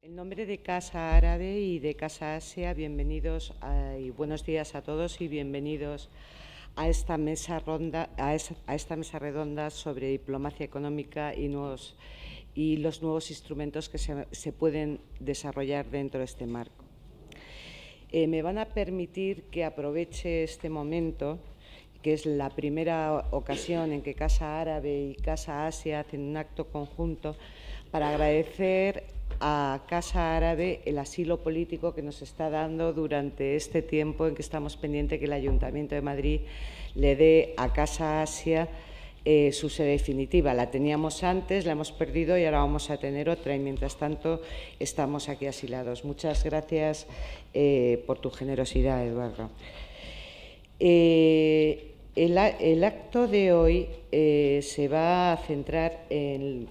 En nombre de Casa Árabe y de Casa Asia, bienvenidos y buenos días a todos y bienvenidos a esta mesa redonda sobre diplomacia económica y los nuevos instrumentos que se pueden desarrollar dentro de este marco. Me van a permitir que aproveche este momento, que es la primera ocasión en que Casa Árabe y Casa Asia hacen un acto conjunto, para agradecer a Casa Árabe el asilo político que nos está dando durante este tiempo en que estamos pendientes que el Ayuntamiento de Madrid le dé a Casa Asia su sede definitiva. La teníamos antes, la hemos perdido y ahora vamos a tener otra, y mientras tanto estamos aquí asilados. Muchas gracias por tu generosidad, Eduardo. El acto de hoy se va a centrar,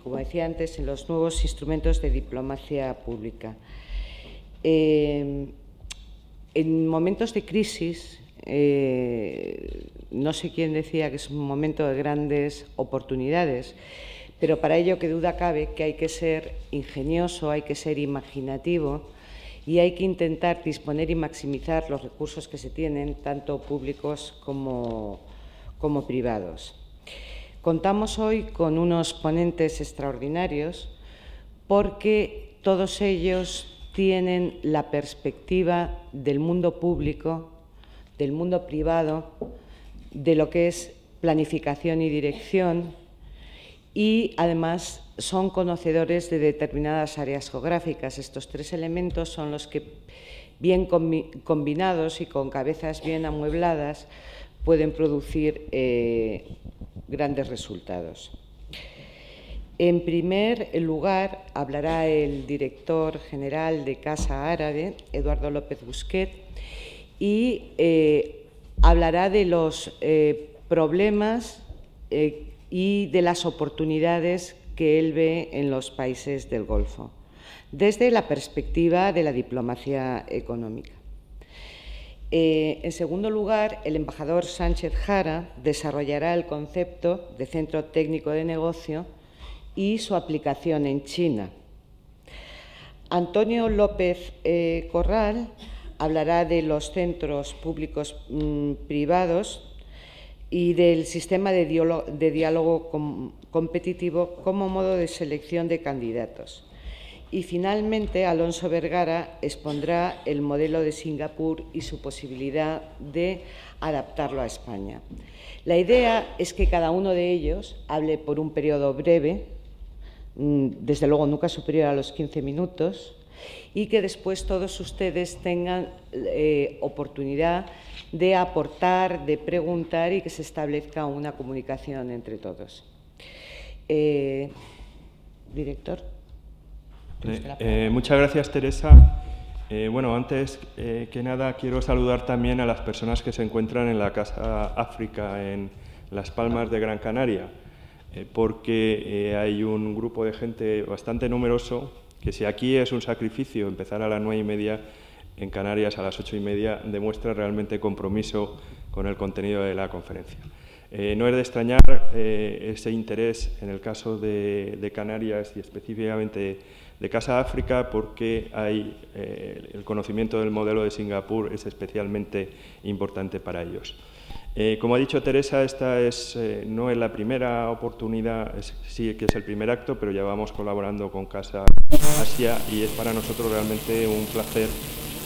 como decía antes, en los nuevos instrumentos de diplomacia pública. En momentos de crisis, no sé quién decía que es un momento de grandes oportunidades, pero para ello que duda cabe que hay que ser ingenioso, hay que ser imaginativo y hay que intentar disponer y maximizar los recursos que se tienen, tanto públicos como privados. Contamos hoy con unos ponentes extraordinarios porque todos ellos tienen la perspectiva del mundo público, del mundo privado, de lo que es planificación y dirección, y además son conocedores de determinadas áreas geográficas. Estos tres elementos son los que, bien combinados y con cabezas bien amuebladas, pueden producir grandes resultados. En primer lugar, hablará el director general de Casa Árabe, Eduardo López Busquet, y hablará de los problemas y de las oportunidades que él ve en los países del Golfo, desde la perspectiva de la diplomacia económica. En segundo lugar, el embajador Sánchez Jara desarrollará el concepto de centro técnico de negocio y su aplicación en China. Antonio López Corral hablará de los centros públicos privados y del sistema de diálogo competitivo como modo de selección de candidatos. Y finalmente, Alonso Vergara expondrá el modelo de Singapur y su posibilidad de adaptarlo a España. La idea es que cada uno de ellos hable por un periodo breve, desde luego nunca superior a los 15 minutos, y que después todos ustedes tengan oportunidad de aportar, de preguntar y que se establezca una comunicación entre todos. Director. Muchas gracias, Teresa. Bueno, antes que nada quiero saludar también a las personas que se encuentran en la Casa África en Las Palmas de Gran Canaria, porque hay un grupo de gente bastante numeroso que, si aquí es un sacrificio empezar a las 9:30, en Canarias a las 8:30 demuestra realmente compromiso con el contenido de la conferencia. No es de extrañar ese interés en el caso de Canarias y específicamente de Casa África, porque hay el conocimiento del modelo de Singapur es especialmente importante para ellos. Como ha dicho Teresa, esta no es la primera oportunidad, sí que es el primer acto, pero ya vamos colaborando con Casa Asia y es para nosotros realmente un placer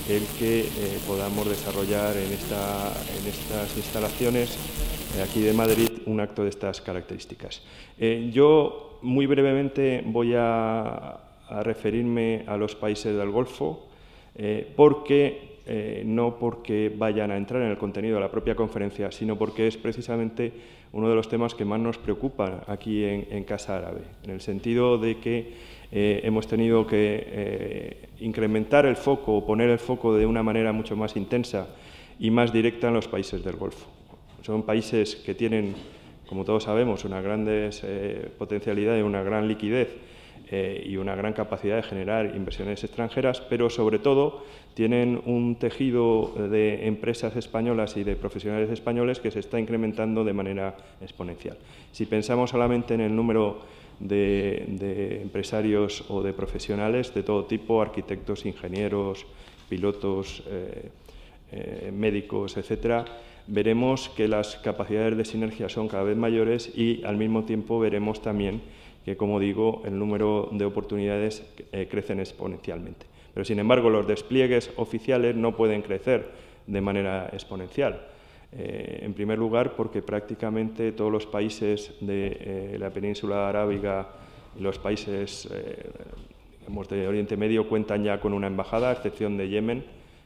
el que podamos desarrollar en estas instalaciones aquí de Madrid un acto de estas características. Yo muy brevemente voy a referirme a los países del Golfo, no porque vayan a entrar en el contenido de la propia conferencia, sino porque es precisamente uno de los temas que más nos preocupan aquí en Casa Árabe, en el sentido de que hemos tenido que incrementar el foco o poner el foco de una manera mucho más intensa y más directa en los países del Golfo. Son países que tienen, como todos sabemos, una gran potencialidad y una gran liquidez y una gran capacidad de generar inversiones extranjeras, pero sobre todo tienen un tejido de empresas españolas y de profesionales españoles que se está incrementando de manera exponencial. Si pensamos solamente en el número de empresarios o de profesionales de todo tipo, arquitectos, ingenieros, pilotos, médicos, etcétera, veremos que las capacidades de sinergia son cada vez mayores y al mismo tiempo veremos también que, como digo, el número de oportunidades crecen exponencialmente. Pero, sin embargo, los despliegues oficiales no pueden crecer de manera exponencial. En primer lugar, porque prácticamente todos los países de la península arábiga y los países de Oriente Medio cuentan ya con una embajada, a excepción de Yemen,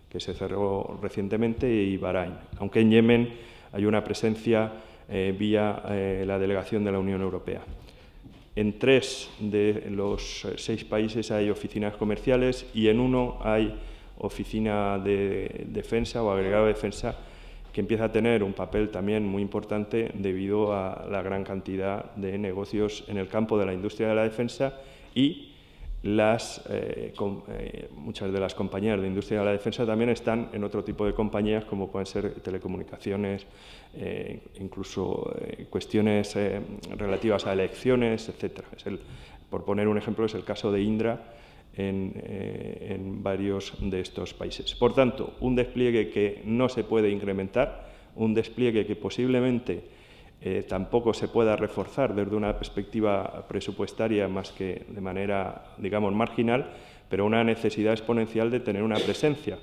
que se cerró recientemente, y Bahrein, aunque en Yemen hay una presencia vía la delegación de la Unión Europea. En 3 de los 6 países hay oficinas comerciales y en 1 hay oficina de defensa o agregado de defensa, que empieza a tener un papel también muy importante debido a la gran cantidad de negocios en el campo de la industria de la defensa y muchas de las compañías de industria de la defensa también están en otro tipo de compañías, como pueden ser telecomunicaciones, incluso cuestiones relativas a elecciones, etc. Por poner un ejemplo, es el caso de Indra en varios de estos países. Por tanto, un despliegue que no se puede incrementar, un despliegue que posiblemente tampoco se pueda reforzar desde una perspectiva presupuestaria más que de manera, digamos, marginal, pero una necesidad exponencial de tener una presencia.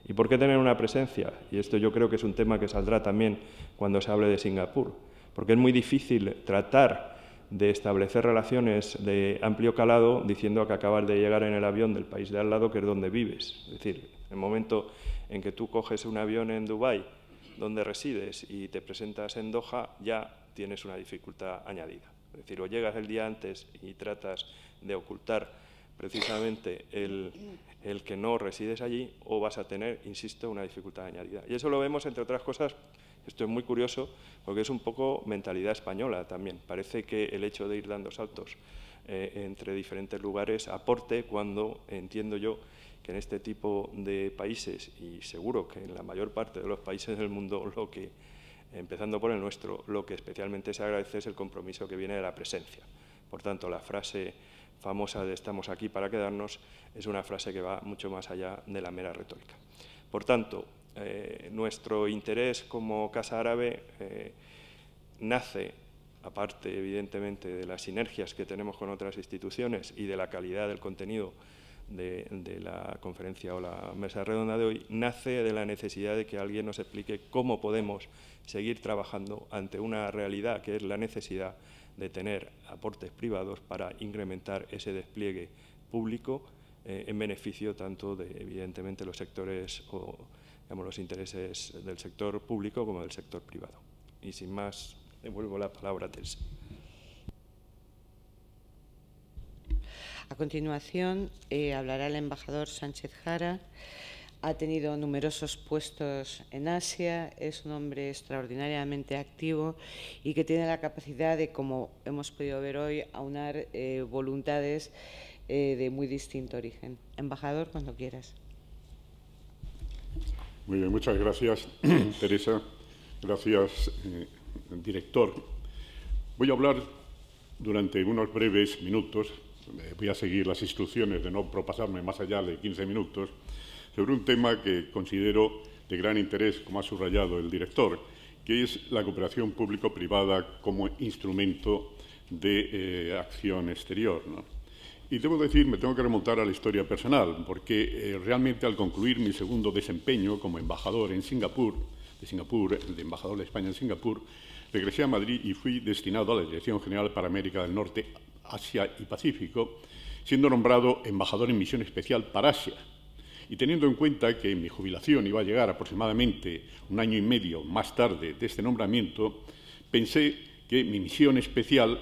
¿Y por qué tener una presencia? Y esto yo creo que es un tema que saldrá también cuando se hable de Singapur, porque es muy difícil tratar de establecer relaciones de amplio calado diciendo que acabas de llegar en el avión del país de al lado, que es donde vives. Es decir, en el momento en que tú coges un avión en Dubái, donde resides, y te presentas en Doha, ya tienes una dificultad añadida. Es decir, o llegas el día antes y tratas de ocultar precisamente el que no resides allí, o vas a tener, insisto, una dificultad añadida. Y eso lo vemos, entre otras cosas, esto es muy curioso, porque es un poco mentalidad española también. Parece que el hecho de ir dando saltos entre diferentes lugares aporte, cuando entiendo yo que en este tipo de países, y seguro que en la mayor parte de los países del mundo, empezando por el nuestro, lo que especialmente se agradece es el compromiso que viene de la presencia. Por tanto, la frase famosa de "estamos aquí para quedarnos" es una frase que va mucho más allá de la mera retórica. Por tanto, nuestro interés como Casa Árabe nace, aparte evidentemente de las sinergias que tenemos con otras instituciones y de la calidad del contenido de la conferencia o la mesa redonda de hoy, nace de la necesidad de que alguien nos explique cómo podemos seguir trabajando ante una realidad que es la necesidad de tener aportes privados para incrementar ese despliegue público en beneficio tanto de, evidentemente, los sectores o, digamos, los intereses del sector público como del sector privado. Y sin más, devuelvo la palabra a Teresa. A continuación, hablará el embajador Sánchez Jara. Ha tenido numerosos puestos en Asia, es un hombre extraordinariamente activo y que tiene la capacidad de, como hemos podido ver hoy, aunar voluntades de muy distinto origen. Embajador, cuando quieras. Muy bien, muchas gracias, Teresa. Gracias, director. Voy a hablar durante unos breves minutos, voy a seguir las instrucciones de no propasarme más allá de 15 minutos, sobre un tema que considero de gran interés, como ha subrayado el director, que es la cooperación público-privada como instrumento de acción exterior, ¿no? Y debo decir, me tengo que remontar a la historia personal, porque realmente al concluir mi segundo desempeño como embajador en Singapur, de embajador de España en Singapur, regresé a Madrid y fui destinado a la Dirección General para América del Norte, Asia y Pacífico, siendo nombrado embajador en misión especial para Asia. Y teniendo en cuenta que mi jubilación iba a llegar aproximadamente un año y medio más tarde de este nombramiento, pensé que mi misión especial,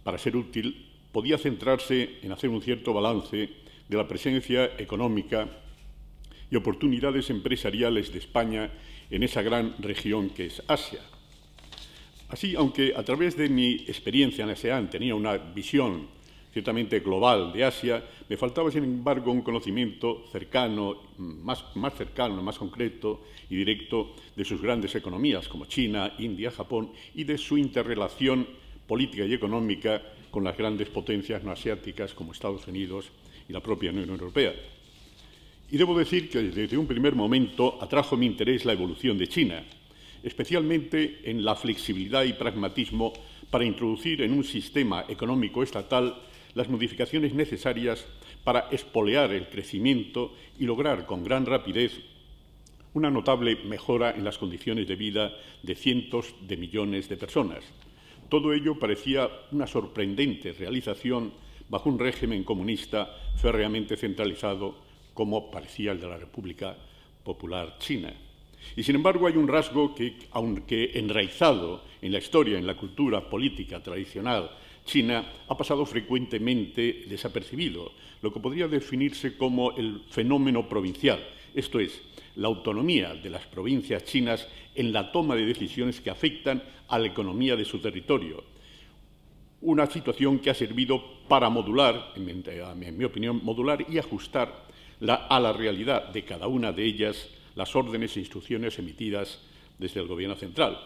para ser útil, podía centrarse en hacer un cierto balance de la presencia económica y oportunidades empresariales de España en esa gran región que es Asia. Así, aunque a través de mi experiencia en ASEAN tenía una visión ciertamente global de Asia, me faltaba, sin embargo, un conocimiento cercano, más cercano, más concreto y directo de sus grandes economías, como China, India, Japón, y de su interrelación política y económica con las grandes potencias no asiáticas como Estados Unidos y la propia Unión Europea. Y debo decir que desde un primer momento atrajo mi interés la evolución de China, especialmente en la flexibilidad y pragmatismo para introducir en un sistema económico estatal las modificaciones necesarias para espolear el crecimiento y lograr con gran rapidez una notable mejora en las condiciones de vida de cientos de millones de personas. Todo ello parecía una sorprendente realización bajo un régimen comunista férreamente centralizado como parecía el de la República Popular China. Y, sin embargo, hay un rasgo que, aunque enraizado en la historia, en la cultura política tradicional china, ha pasado frecuentemente desapercibido, lo que podría definirse como el fenómeno provincial, esto es, la autonomía de las provincias chinas en la toma de decisiones que afectan a la economía de su territorio. Una situación que ha servido para modular, en mi opinión, modular y ajustar a la realidad de cada una de ellas las órdenes e instrucciones emitidas desde el Gobierno central.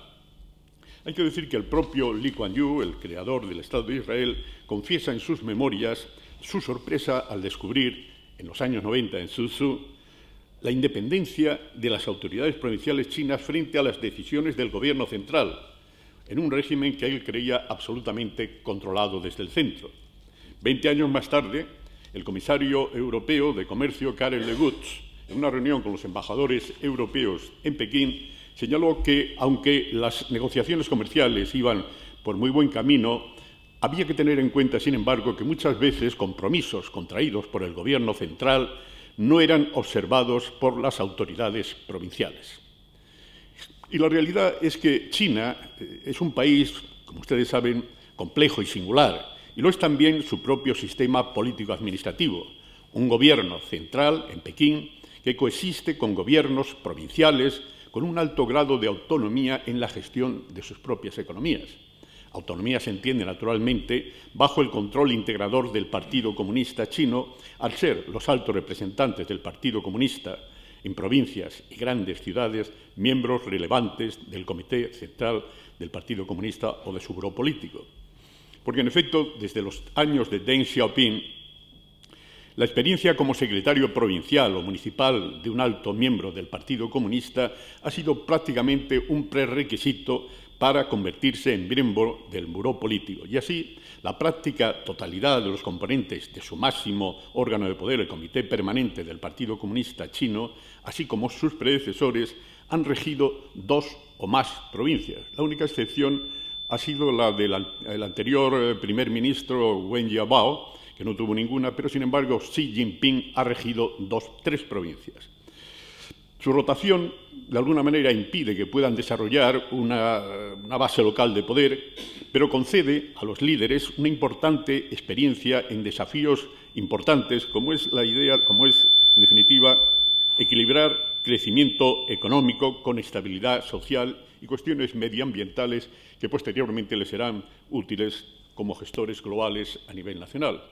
Hay que decir que el propio Lee Kuan Yew, el creador del Estado de Israel, confiesa en sus memorias su sorpresa al descubrir, en los años 90 en Suzhou, la independencia de las autoridades provinciales chinas frente a las decisiones del Gobierno central, en un régimen que él creía absolutamente controlado desde el centro. 20 años más tarde, el comisario europeo de Comercio, Karel de Gucht, en una reunión con los embajadores europeos en Pekín, señaló que, aunque las negociaciones comerciales iban por muy buen camino, había que tener en cuenta, sin embargo, que muchas veces compromisos contraídos por el Gobierno central no eran observados por las autoridades provinciales. Y la realidad es que China es un país, como ustedes saben, complejo y singular, y lo es también su propio sistema político-administrativo, un gobierno central en Pekín que coexiste con gobiernos provinciales con un alto grado de autonomía en la gestión de sus propias economías. Autonomía se entiende, naturalmente, bajo el control integrador del Partido Comunista Chino, al ser los altos representantes del Partido Comunista en provincias y grandes ciudades miembros relevantes del Comité Central del Partido Comunista o de su buró político. Porque, en efecto, desde los años de Deng Xiaoping, la experiencia como secretario provincial o municipal de un alto miembro del Partido Comunista ha sido prácticamente un prerequisito para convertirse en miembro del buró político. Y así, la práctica totalidad de los componentes de su máximo órgano de poder, el Comité Permanente del Partido Comunista Chino, así como sus predecesores, han regido 2 o más provincias. La única excepción ha sido la del anterior primer ministro Wen Jiabao, que no tuvo ninguna, pero sin embargo Xi Jinping ha regido 3 provincias. Su rotación, de alguna manera, impide que puedan desarrollar una base local de poder, pero concede a los líderes una importante experiencia en desafíos importantes, como es, en definitiva, equilibrar crecimiento económico con estabilidad social y cuestiones medioambientales que posteriormente les serán útiles como gestores globales a nivel nacional.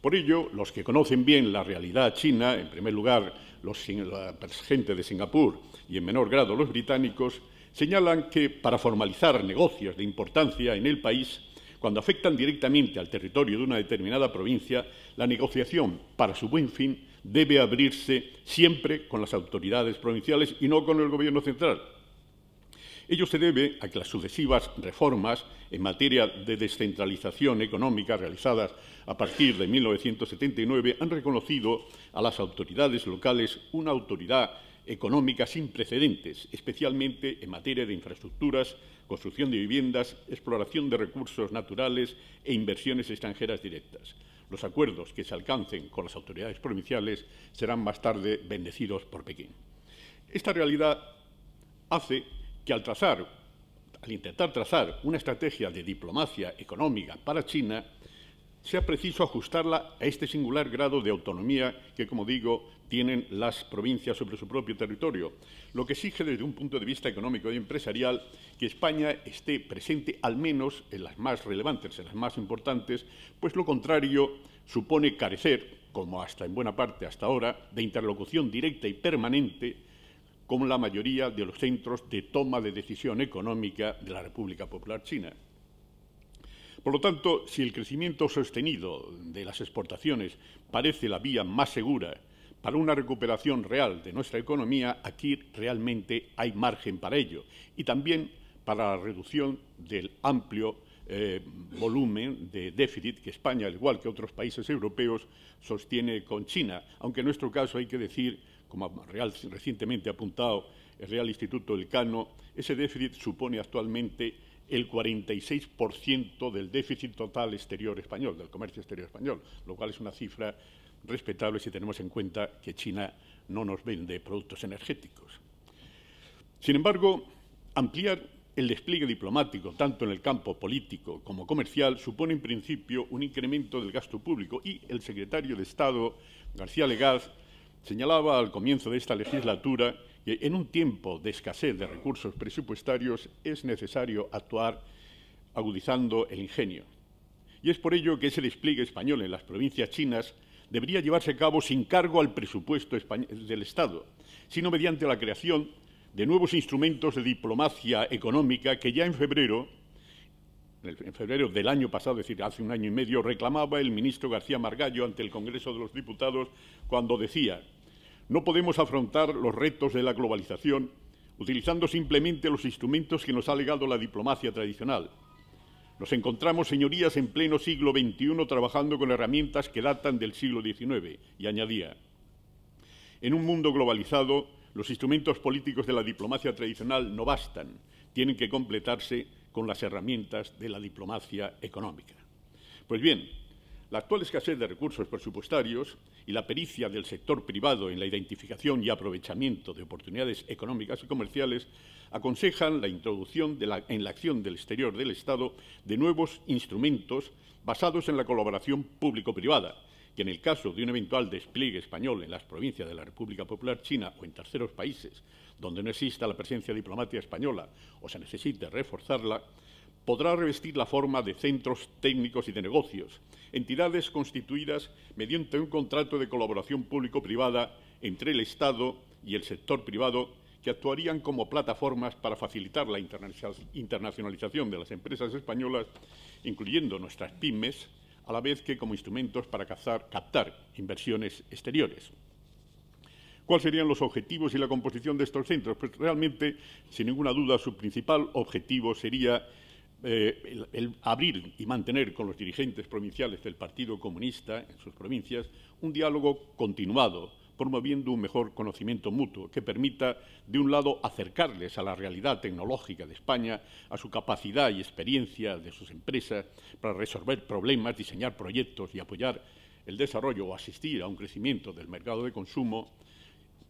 Por ello, los que conocen bien la realidad china, en primer lugar la gente de Singapur y en menor grado los británicos, señalan que para formalizar negocios de importancia en el país, cuando afectan directamente al territorio de una determinada provincia, la negociación para su buen fin debe abrirse siempre con las autoridades provinciales y no con el Gobierno central. Ello se debe a que las sucesivas reformas en materia de descentralización económica realizadas a partir de 1979 han reconocido a las autoridades locales una autoridad económica sin precedentes, especialmente en materia de infraestructuras, construcción de viviendas, exploración de recursos naturales e inversiones extranjeras directas. Los acuerdos que se alcancen con las autoridades provinciales serán más tarde bendecidos por Pekín. Esta realidad hace que al intentar trazar una estrategia de diplomacia económica para China, sea preciso ajustarla a este singular grado de autonomía que, como digo, tienen las provincias sobre su propio territorio, lo que exige desde un punto de vista económico y empresarial que España esté presente al menos en las más relevantes, en las más importantes, pues lo contrario supone carecer, como hasta en buena parte hasta ahora, de interlocución directa y permanente con la mayoría de los centros de toma de decisión económica de la República Popular China. Por lo tanto, si el crecimiento sostenido de las exportaciones parece la vía más segura para una recuperación real de nuestra economía, aquí realmente hay margen para ello y también para la reducción del amplio volumen de déficit que España, al igual que otros países europeos, sostiene con China, aunque en nuestro caso hay que decir, como recientemente ha apuntado el Real Instituto Elcano, ese déficit supone actualmente el 46% del déficit total exterior español, del comercio exterior español, lo cual es una cifra respetable si tenemos en cuenta que China no nos vende productos energéticos. Sin embargo, ampliar el despliegue diplomático, tanto en el campo político como comercial, supone en principio un incremento del gasto público y el secretario de Estado, García Legaz, señalaba al comienzo de esta legislatura que en un tiempo de escasez de recursos presupuestarios es necesario actuar agudizando el ingenio. Y es por ello que ese despliegue español en las provincias chinas debería llevarse a cabo sin cargo al presupuesto del Estado, sino mediante la creación de nuevos instrumentos de diplomacia económica que ya en febrero del año pasado, es decir, hace un año y medio, reclamaba el ministro García Margallo ante el Congreso de los Diputados cuando decía: no podemos afrontar los retos de la globalización utilizando simplemente los instrumentos que nos ha legado la diplomacia tradicional. Nos encontramos, señorías, en pleno siglo XXI trabajando con herramientas que datan del siglo XIX. Y añadía: en un mundo globalizado, los instrumentos políticos de la diplomacia tradicional no bastan, tienen que completarse con las herramientas de la diplomacia económica. Pues bien, la actual escasez de recursos presupuestarios y la pericia del sector privado en la identificación y aprovechamiento de oportunidades económicas y comerciales aconsejan la introducción en la acción del exterior del Estado de nuevos instrumentos basados en la colaboración público-privada, que en el caso de un eventual despliegue español en las provincias de la República Popular China o en terceros países donde no exista la presencia diplomática española o se necesite reforzarla, podrá revestir la forma de centros técnicos y de negocios, entidades constituidas mediante un contrato de colaboración público-privada entre el Estado y el sector privado, que actuarían como plataformas para facilitar la internacionalización de las empresas españolas, incluyendo nuestras pymes, a la vez que como instrumentos para captar inversiones exteriores. ¿Cuáles serían los objetivos y la composición de estos centros? Pues realmente, sin ninguna duda, su principal objetivo sería el abrir y mantener con los dirigentes provinciales del Partido Comunista en sus provincias un diálogo continuado, promoviendo un mejor conocimiento mutuo que permita, de un lado, acercarles a la realidad tecnológica de España, a su capacidad y experiencia de sus empresas para resolver problemas, diseñar proyectos y apoyar el desarrollo o asistir a un crecimiento del mercado de consumo,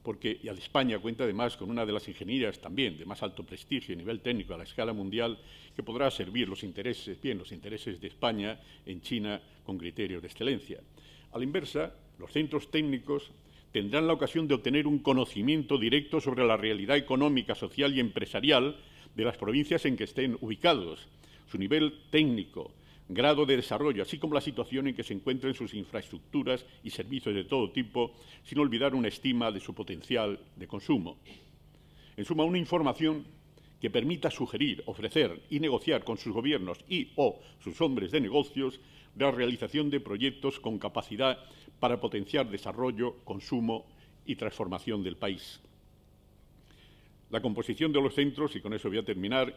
porque España cuenta además con una de las ingenierías también de más alto prestigio y nivel técnico a la escala mundial, que podrá servir los intereses de España en China con criterios de excelencia. A la inversa, los centros técnicos tendrán la ocasión de obtener un conocimiento directo sobre la realidad económica, social y empresarial de las provincias en que estén ubicados, su nivel técnico, grado de desarrollo, así como la situación en que se encuentren sus infraestructuras y servicios de todo tipo, sin olvidar una estima de su potencial de consumo. En suma, una información que permita sugerir, ofrecer y negociar con sus gobiernos o sus hombres de negocios la realización de proyectos con capacidad para potenciar desarrollo, consumo y transformación del país. La composición de los centros, y con eso voy a terminar,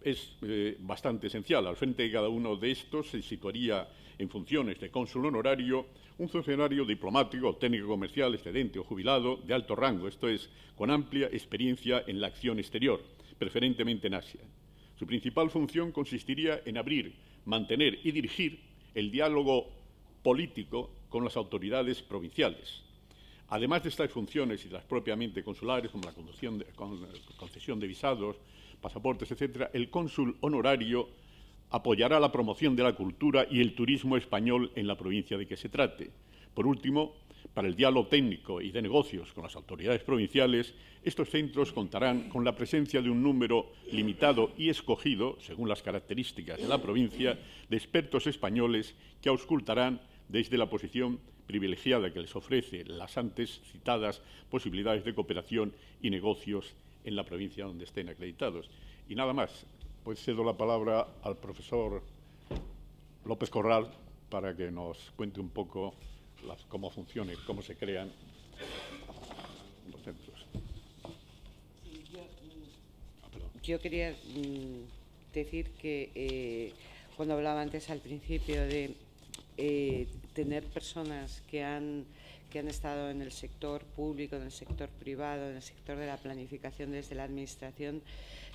es bastante esencial. Al frente de cada uno de estos se situaría en funciones de cónsul honorario un funcionario diplomático, técnico comercial, excedente o jubilado de alto rango, esto es, con amplia experiencia en la acción exterior, preferentemente en Asia. Su principal función consistiría en abrir, mantener y dirigir el diálogo político con las autoridades provinciales. Además de estas funciones y las propiamente consulares, como la concesión de visados, pasaportes, etc., el cónsul honorario apoyará la promoción de la cultura y el turismo español en la provincia de que se trate. Por último, para el diálogo técnico y de negocios con las autoridades provinciales, estos centros contarán con la presencia de un número limitado y escogido, según las características de la provincia, de expertos españoles que auscultarán desde la posición privilegiada que les ofrece las antes citadas posibilidades de cooperación y negocios en la provincia donde estén acreditados. Y nada más, pues cedo la palabra al profesor López Corral para que nos cuente un poco cómo funciona y cómo se crean los centros. Yo quería decir que cuando hablaba antes al principio de tener personas que han estado en el sector público, en el sector privado, en el sector de la planificación desde la Administración,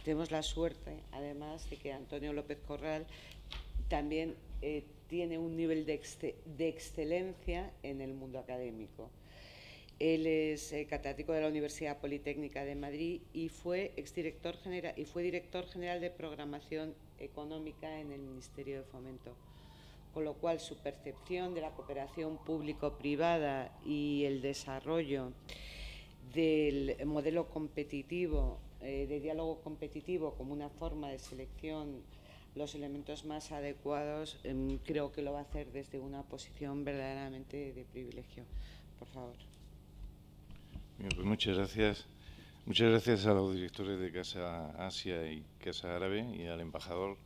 tenemos la suerte, además, de que Antonio López Corral también tiene un nivel de excelencia en el mundo académico. Él es catedrático de la Universidad Politécnica de Madrid y fue director general de Programación Económica en el Ministerio de Fomento. Con lo cual, su percepción de la cooperación público-privada y el desarrollo del modelo competitivo, de diálogo competitivo como una forma de selección los elementos más adecuados, creo que lo va a hacer desde una posición verdaderamente de privilegio. Por favor. Bien, pues muchas gracias. Muchas gracias a los directores de Casa Asia y Casa Árabe y al embajador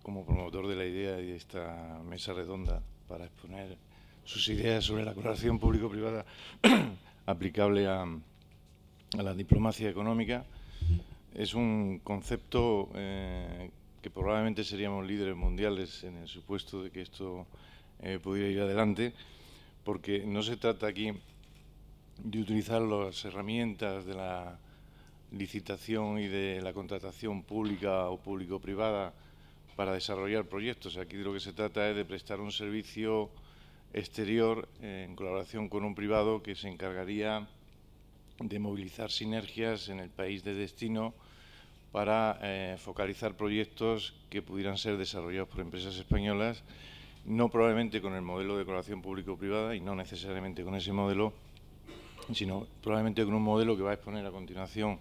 como promotor de la idea y de esta mesa redonda para exponer sus ideas sobre la colaboración público-privada aplicable a la diplomacia económica. Es un concepto que probablemente seríamos líderes mundiales en el supuesto de que esto pudiera ir adelante, porque no se trata aquí de utilizar las herramientas de la licitación y de la contratación pública o público-privada para desarrollar proyectos. Aquí de lo que se trata es de prestar un servicio exterior en colaboración con un privado que se encargaría de movilizar sinergias en el país de destino para focalizar proyectos que pudieran ser desarrollados por empresas españolas, no probablemente con el modelo de colaboración público-privada y no necesariamente con ese modelo, sino probablemente con un modelo que va a exponer a continuación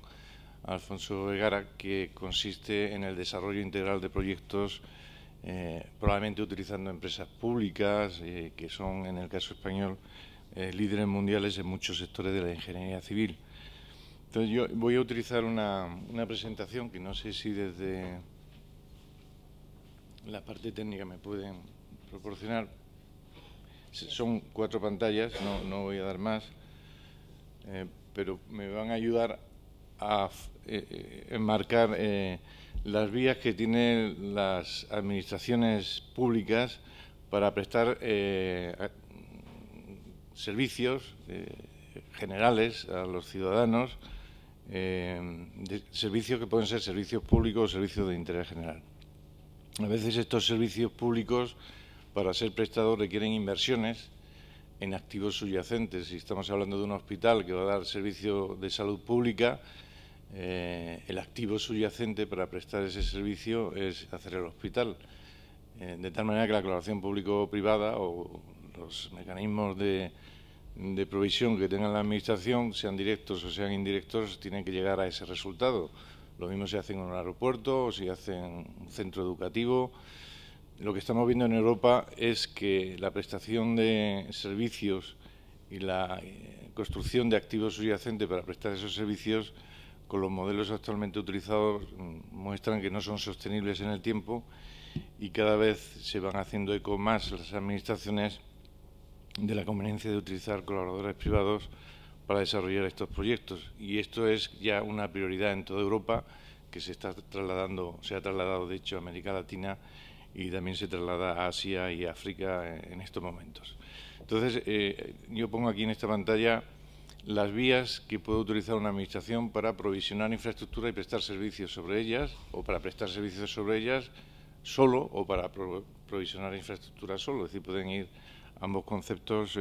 Alfonso Vergara, que consiste en el desarrollo integral de proyectos, probablemente utilizando empresas públicas, que son, en el caso español, líderes mundiales en muchos sectores de la ingeniería civil. Entonces, yo voy a utilizar una presentación que no sé si desde la parte técnica me pueden proporcionar. Son 4 pantallas, no voy a dar más, pero me van a ayudar a enmarcar las vías que tienen las administraciones públicas para prestar servicios generales a los ciudadanos, servicios que pueden ser servicios públicos o servicios de interés general. A veces estos servicios públicos, para ser prestados, requieren inversiones en activos subyacentes. Si estamos hablando de un hospital que va a dar servicio de salud pública, el activo subyacente para prestar ese servicio es hacer el hospital. De tal manera que la colaboración público-privada o los mecanismos de provisión que tenga la Administración, sean directos o sean indirectos, tienen que llegar a ese resultado. Lo mismo se hace en un aeropuerto o si hacen un centro educativo. Lo que estamos viendo en Europa es que la prestación de servicios y la construcción de activos subyacentes para prestar esos servicios, con los modelos actualmente utilizados, muestran que no son sostenibles en el tiempo y cada vez se van haciendo eco más las administraciones de la conveniencia de utilizar colaboradores privados para desarrollar estos proyectos. Y esto es ya una prioridad en toda Europa, que se ha trasladado de hecho a América Latina y también se traslada a Asia y África en estos momentos. Entonces, yo pongo aquí en esta pantalla las vías que puede utilizar una administración para provisionar infraestructura y prestar servicios sobre ellas, o para prestar servicios sobre ellas solo, o para provisionar infraestructura solo. Es decir, pueden ir ambos conceptos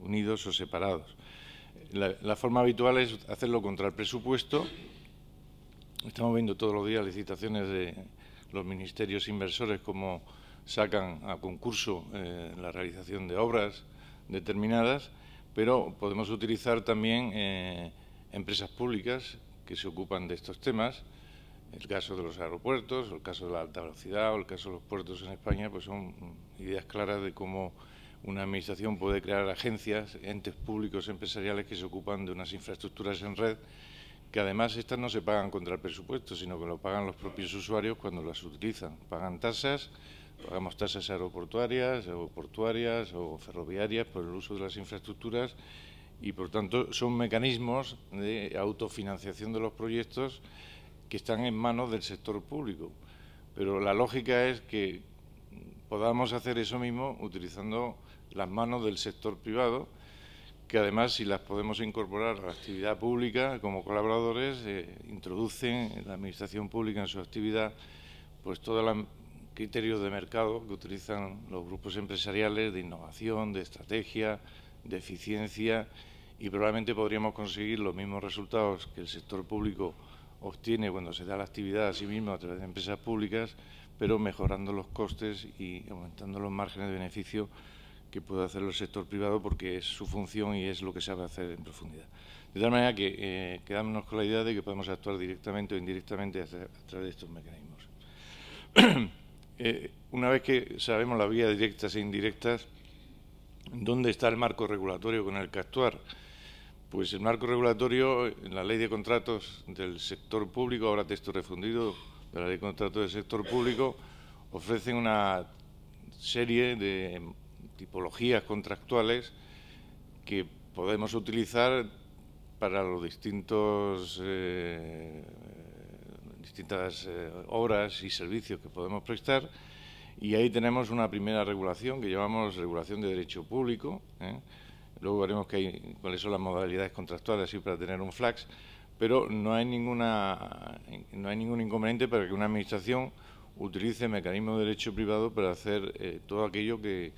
unidos o separados. La forma habitual es hacerlo contra el presupuesto. Estamos viendo todos los días licitaciones de los ministerios inversores como sacan a concurso la realización de obras determinadas, pero podemos utilizar también empresas públicas que se ocupan de estos temas. El caso de los aeropuertos, el caso de la alta velocidad o el caso de los puertos en España, pues son ideas claras de cómo una administración puede crear agencias, entes públicos empresariales que se ocupan de unas infraestructuras en red, que además estas no se pagan contra el presupuesto, sino que lo pagan los propios usuarios cuando las utilizan. Pagan tasas Pagamos tasas aeroportuarias o portuarias o ferroviarias por el uso de las infraestructuras y, por tanto, son mecanismos de autofinanciación de los proyectos que están en manos del sector público. Pero la lógica es que podamos hacer eso mismo utilizando las manos del sector privado, que además, si las podemos incorporar a la actividad pública como colaboradores, introducen en la administración pública en su actividad pues todos los criterios de mercado que utilizan los grupos empresariales de innovación, de estrategia, de eficiencia, y probablemente podríamos conseguir los mismos resultados que el sector público obtiene cuando se da la actividad a sí mismo a través de empresas públicas, pero mejorando los costes y aumentando los márgenes de beneficio que puede hacer el sector privado, porque es su función y es lo que sabe hacer en profundidad. De tal manera que quedamos con la idea de que podemos actuar directamente o indirectamente a través de estos mecanismos. Una vez que sabemos las vías directas e indirectas, ¿dónde está el marco regulatorio con el que actuar? Pues el marco regulatorio, en la Ley de Contratos del Sector Público, ahora texto refundido de la Ley de Contratos del Sector Público, ofrece una serie de tipologías contractuales que podemos utilizar para los distintas obras y servicios que podemos prestar, y ahí tenemos una primera regulación que llamamos regulación de derecho público. Luego veremos cuáles son las modalidades contractuales así para tener un flax, pero no hay ningún inconveniente para que una administración utilice mecanismos de derecho privado para hacer todo aquello que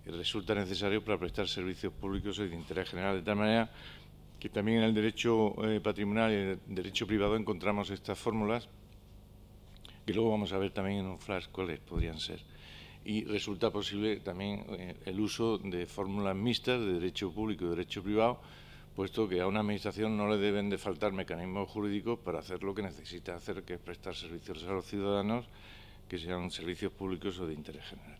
resulta necesario para prestar servicios públicos de interés general, de tal manera que también en el derecho patrimonial y en el derecho privado encontramos estas fórmulas, que luego vamos a ver también en un flash cuáles podrían ser. Y resulta posible también el uso de fórmulas mixtas de derecho público y derecho privado, puesto que a una administración no le deben de faltar mecanismos jurídicos para hacer lo que necesita hacer, que es prestar servicios a los ciudadanos, que sean servicios públicos o de interés general.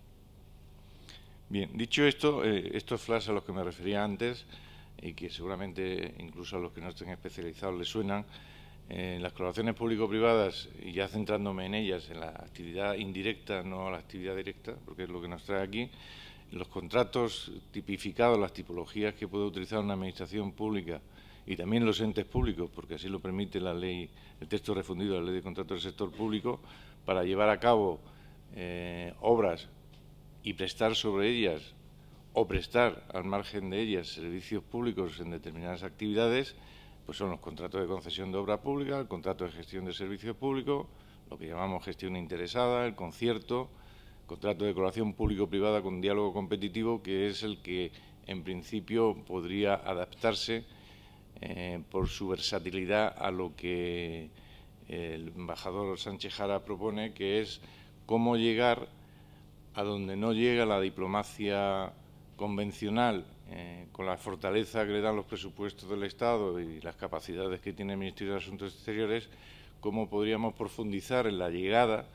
Bien, dicho esto, estos flash a los que me refería antes, y que seguramente incluso a los que no estén especializados les suenan, las colaboraciones público-privadas, y ya centrándome en ellas, en la actividad indirecta, no a la actividad directa, porque es lo que nos trae aquí, los contratos tipificados, las tipologías que puede utilizar una administración pública y también los entes públicos, porque así lo permite la ley, el texto refundido de la Ley de Contratos del Sector Público, para llevar a cabo obras y prestar sobre ellas o prestar al margen de ellas servicios públicos en determinadas actividades, pues son los contratos de concesión de obra pública, el contrato de gestión de servicios públicos, lo que llamamos gestión interesada, el concierto, contrato de colaboración público-privada con diálogo competitivo, que es el que en principio podría adaptarse por su versatilidad a lo que el embajador Sánchez Jara propone, que es cómo llegar a donde no llega la diplomacia convencional, con la fortaleza que le dan los presupuestos del Estado y las capacidades que tiene el Ministerio de Asuntos Exteriores, cómo podríamos profundizar en la llegada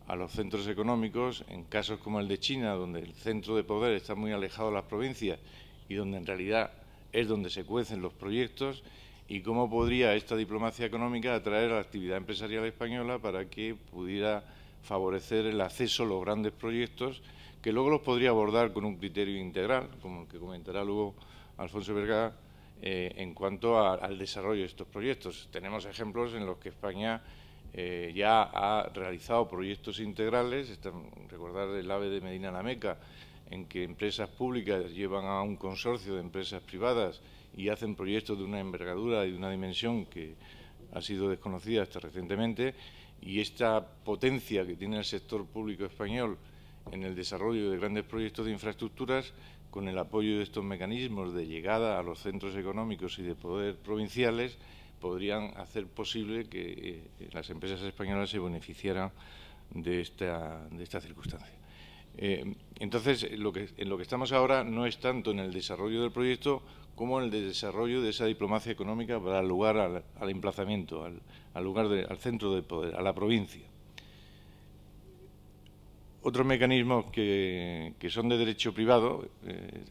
a los centros económicos en casos como el de China, donde el centro de poder está muy alejado de las provincias y donde en realidad es donde se cuecen los proyectos, y cómo podría esta diplomacia económica atraer a la actividad empresarial española para que pudiera favorecer el acceso a los grandes proyectos, que luego los podría abordar con un criterio integral, como el que comentará luego Alfonso Vergara, en cuanto al desarrollo de estos proyectos. Tenemos ejemplos en los que España ya ha realizado proyectos integrales. Recordar el AVE de Medina la Meca, en que empresas públicas llevan a un consorcio de empresas privadas y hacen proyectos de una envergadura y de una dimensión que ha sido desconocida hasta recientemente, y esta potencia que tiene el sector público español en el desarrollo de grandes proyectos de infraestructuras, con el apoyo de estos mecanismos de llegada a los centros económicos y de poder provinciales, podrían hacer posible que las empresas españolas se beneficiaran de esta circunstancia. Entonces, en lo que estamos ahora no es tanto en el desarrollo del proyecto como en el desarrollo de esa diplomacia económica para dar lugar al emplazamiento, al centro de poder, a la provincia. Otros mecanismos que son de derecho privado,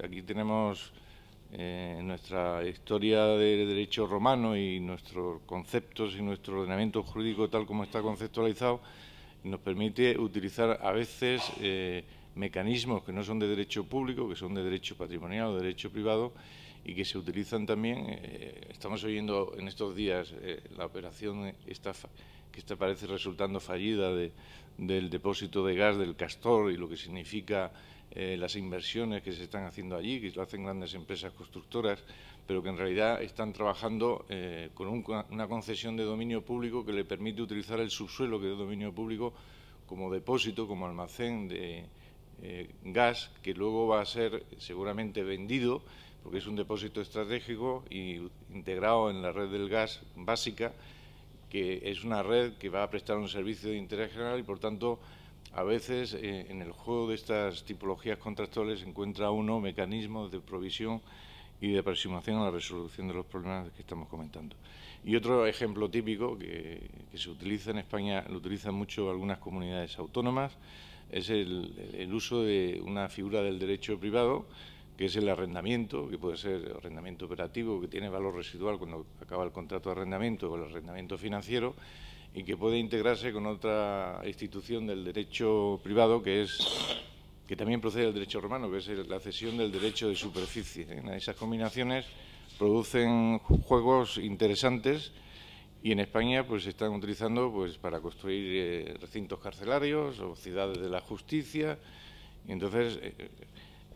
aquí tenemos nuestra historia de derecho romano y nuestros conceptos y nuestro ordenamiento jurídico tal como está conceptualizado, nos permite utilizar a veces mecanismos que no son de derecho público, que son de derecho patrimonial o de derecho privado, y que se utilizan también. Estamos oyendo en estos días la operación estafa, que esta parece resultando fallida del depósito de gas del Castor y lo que significa las inversiones que se están haciendo allí, que lo hacen grandes empresas constructoras, pero que en realidad están trabajando con una concesión de dominio público que le permite utilizar el subsuelo, que es de dominio público, como depósito, como almacén de gas, que luego va a ser seguramente vendido, porque es un depósito estratégico y integrado en la red del gas básica, que es una red que va a prestar un servicio de interés general y, por tanto, a veces en el juego de estas tipologías contractuales encuentra uno mecanismos de provisión y de aproximación a la resolución de los problemas que estamos comentando. Y otro ejemplo típico que se utiliza en España, lo utilizan mucho algunas comunidades autónomas, es el uso de una figura del derecho privado, que es el arrendamiento, que puede ser arrendamiento operativo, que tiene valor residual cuando acaba el contrato de arrendamiento, o el arrendamiento financiero, y que puede integrarse con otra institución del derecho privado, que también procede del derecho romano, que es la cesión del derecho de superficie. Esas combinaciones producen juegos interesantes, y en España pues se están utilizando pues para construir recintos carcelarios o ciudades de la justicia. Y entonces,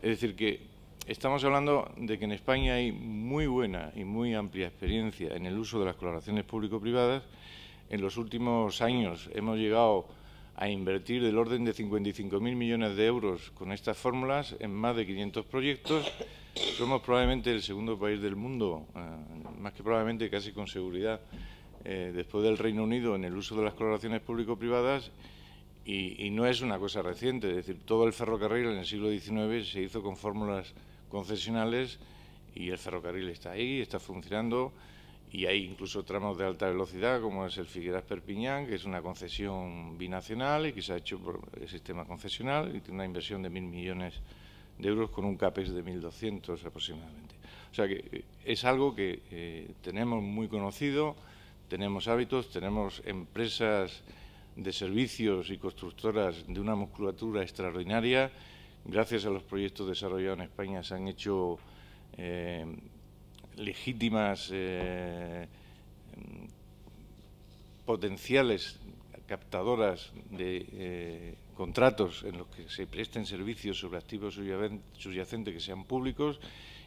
es decir, que estamos hablando de que en España hay muy buena y muy amplia experiencia en el uso de las colaboraciones público-privadas. En los últimos años hemos llegado a invertir del orden de 55.000 millones de euros con estas fórmulas en más de 500 proyectos. Somos probablemente el segundo país del mundo, más que probablemente, casi con seguridad, después del Reino Unido, en el uso de las colaboraciones público-privadas, y no es una cosa reciente. Es decir, todo el ferrocarril en el siglo XIX se hizo con fórmulas concesionales y el ferrocarril está ahí, está funcionando, y hay incluso tramos de alta velocidad como es el Figueras-Perpiñán, que es una concesión binacional y que se ha hecho por el sistema concesional y tiene una inversión de 1.000 millones de euros con un CAPEX de 1.200 aproximadamente. O sea que es algo que tenemos muy conocido, tenemos hábitos, tenemos empresas de servicios y constructoras de una musculatura extraordinaria. Gracias a los proyectos desarrollados en España se han hecho legítimas potenciales captadoras de contratos en los que se presten servicios sobre activos subyacentes que sean públicos,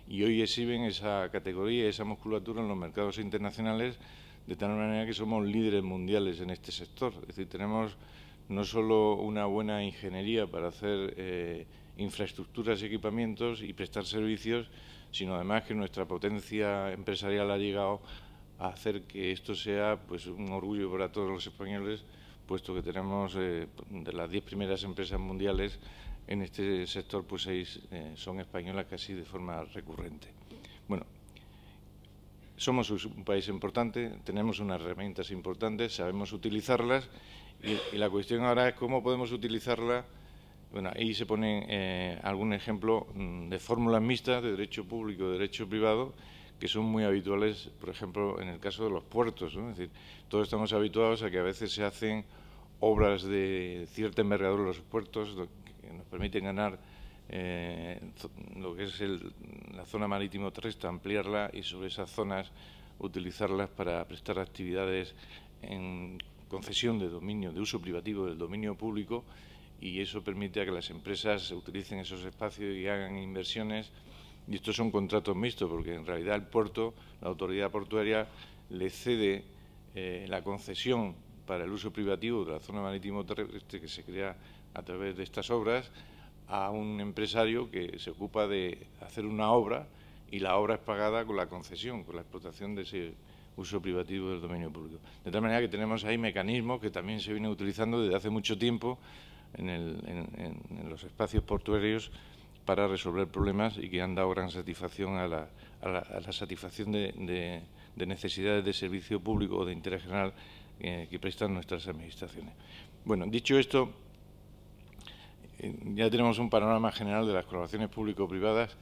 y hoy exhiben esa categoría, esa musculatura en los mercados internacionales, de tal manera que somos líderes mundiales en este sector. Es decir, tenemos no solo una buena ingeniería para hacer infraestructuras y equipamientos y prestar servicios, sino además que nuestra potencia empresarial ha llegado a hacer que esto sea pues un orgullo para todos los españoles, puesto que tenemos de las 10 primeras empresas mundiales en este sector, pues 6 son españolas casi de forma recurrente. Bueno, somos un país importante, tenemos unas herramientas importantes, sabemos utilizarlas, y la cuestión ahora es cómo podemos utilizarlas. Bueno, ahí se pone algún ejemplo de fórmulas mixtas de derecho público y derecho privado, que son muy habituales, por ejemplo, en el caso de los puertos, ¿no? Es decir, todos estamos habituados a que a veces se hacen obras de cierta envergadura en los puertos que nos permiten ganar lo que es la zona marítimo terrestre, ampliarla y sobre esas zonas utilizarlas para prestar actividades en concesión de dominio, de uso privativo del dominio público, y eso permite a que las empresas utilicen esos espacios y hagan inversiones. Y estos son contratos mixtos, porque en realidad el puerto, la autoridad portuaria, le cede la concesión para el uso privativo de la zona marítimo terrestre que se crea a través de estas obras a un empresario que se ocupa de hacer una obra, y la obra es pagada con la concesión, con la explotación de ese uso privativo del dominio público. De tal manera que tenemos ahí mecanismos que también se vienen utilizando desde hace mucho tiempo en los espacios portuarios para resolver problemas, y que han dado gran satisfacción a la satisfacción de necesidades de servicio público o de interés general que prestan nuestras administraciones. Bueno, dicho esto, ya tenemos un panorama general de las colaboraciones público-privadas.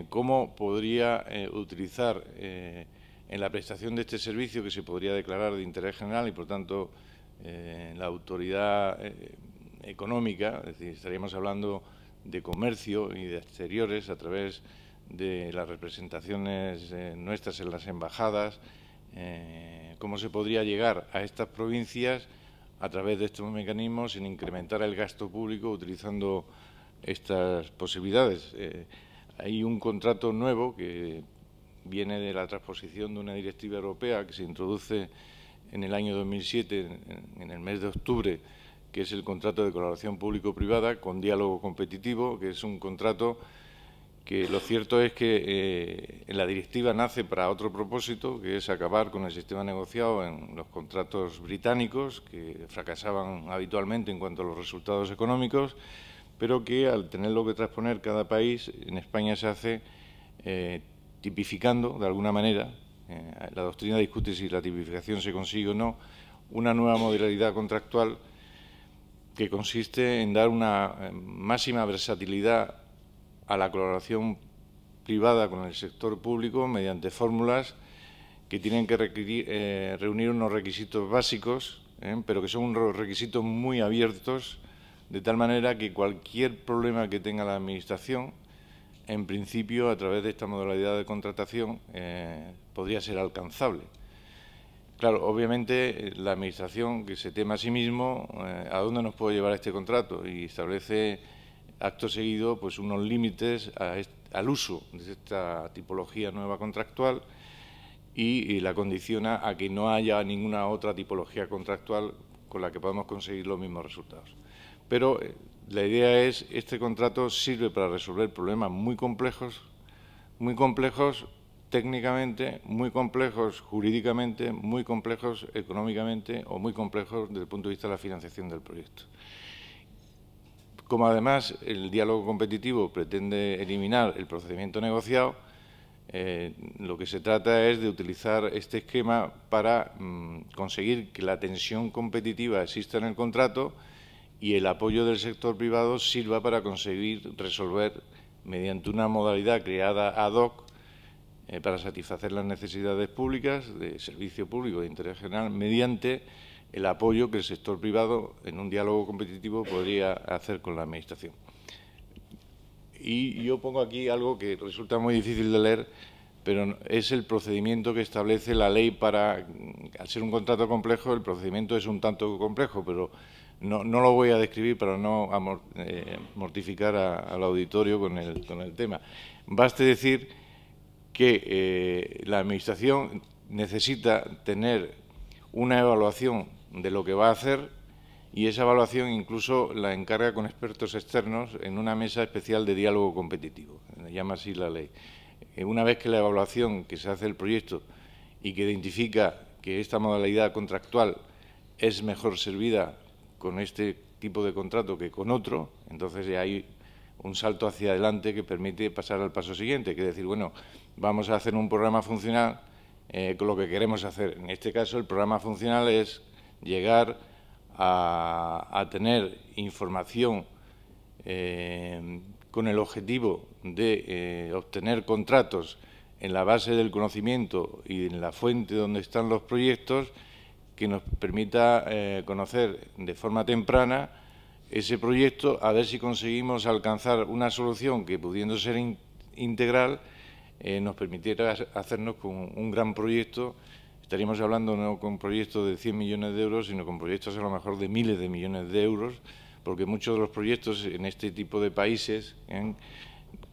¿Cómo podría utilizar en la prestación de este servicio, que se podría declarar de interés general y, por tanto, la autoridad económica, es decir, estaríamos hablando de comercio y de exteriores a través de las representaciones nuestras en las embajadas, cómo se podría llegar a estas provincias a través de estos mecanismos sin incrementar el gasto público utilizando estas posibilidades. Hay un contrato nuevo que viene de la transposición de una directiva europea que se introduce en el año 2007, en el mes de octubre, que es el contrato de colaboración público-privada con diálogo competitivo, que es un contrato que lo cierto es que en la directiva nace para otro propósito, que es acabar con el sistema negociado en los contratos británicos, que fracasaban habitualmente en cuanto a los resultados económicos, pero que al tenerlo que transponer cada país, en España se hace tipificando, de alguna manera, la doctrina discute si la tipificación se consigue o no, una nueva modalidad contractual que consiste en dar una máxima versatilidad a la colaboración privada con el sector público mediante fórmulas que tienen que reunir unos requisitos básicos, pero que son unos requisitos muy abiertos, de tal manera que cualquier problema que tenga la Administración, en principio, a través de esta modalidad de contratación, podría ser alcanzable. Claro, obviamente, la Administración, que se teme a sí mismo, ¿a dónde nos puede llevar este contrato? Y establece, acto seguido, pues unos límites al uso de esta tipología nueva contractual y la condiciona a que no haya ninguna otra tipología contractual con la que podamos conseguir los mismos resultados. Pero la idea es, este contrato sirve para resolver problemas muy complejos técnicamente, muy complejos jurídicamente, muy complejos económicamente o muy complejos desde el punto de vista de la financiación del proyecto. Como además el diálogo competitivo pretende eliminar el procedimiento negociado, lo que se trata es de utilizar este esquema para conseguir que la tensión competitiva exista en el contrato y el apoyo del sector privado sirva para conseguir resolver mediante una modalidad creada ad hoc para satisfacer las necesidades públicas de servicio público de interés general mediante el apoyo que el sector privado en un diálogo competitivo podría hacer con la Administración. Y yo pongo aquí algo que resulta muy difícil de leer, pero es el procedimiento que establece la ley para, al ser un contrato complejo, el procedimiento es un tanto complejo, pero no lo voy a describir para no mortificar al auditorio con el tema. Baste decir que la Administración necesita tener una evaluación de lo que va a hacer y esa evaluación incluso la encarga con expertos externos en una mesa especial de diálogo competitivo, se llama así la ley. Una vez que la evaluación que se hace del proyecto y que identifica que esta modalidad contractual es mejor servida con este tipo de contrato que con otro, entonces ya hay un salto hacia adelante que permite pasar al paso siguiente, que es decir, bueno, vamos a hacer un programa funcional con lo que queremos hacer. En este caso, el programa funcional es llegar a tener información con el objetivo de obtener contratos en la base del conocimiento y en la fuente donde están los proyectos que nos permita conocer de forma temprana ese proyecto, a ver si conseguimos alcanzar una solución que, pudiendo ser integral, nos permitiera hacernos con un gran proyecto. Estaríamos hablando no con proyectos de 100 millones de euros, sino con proyectos a lo mejor de miles de millones de euros, porque muchos de los proyectos en este tipo de países,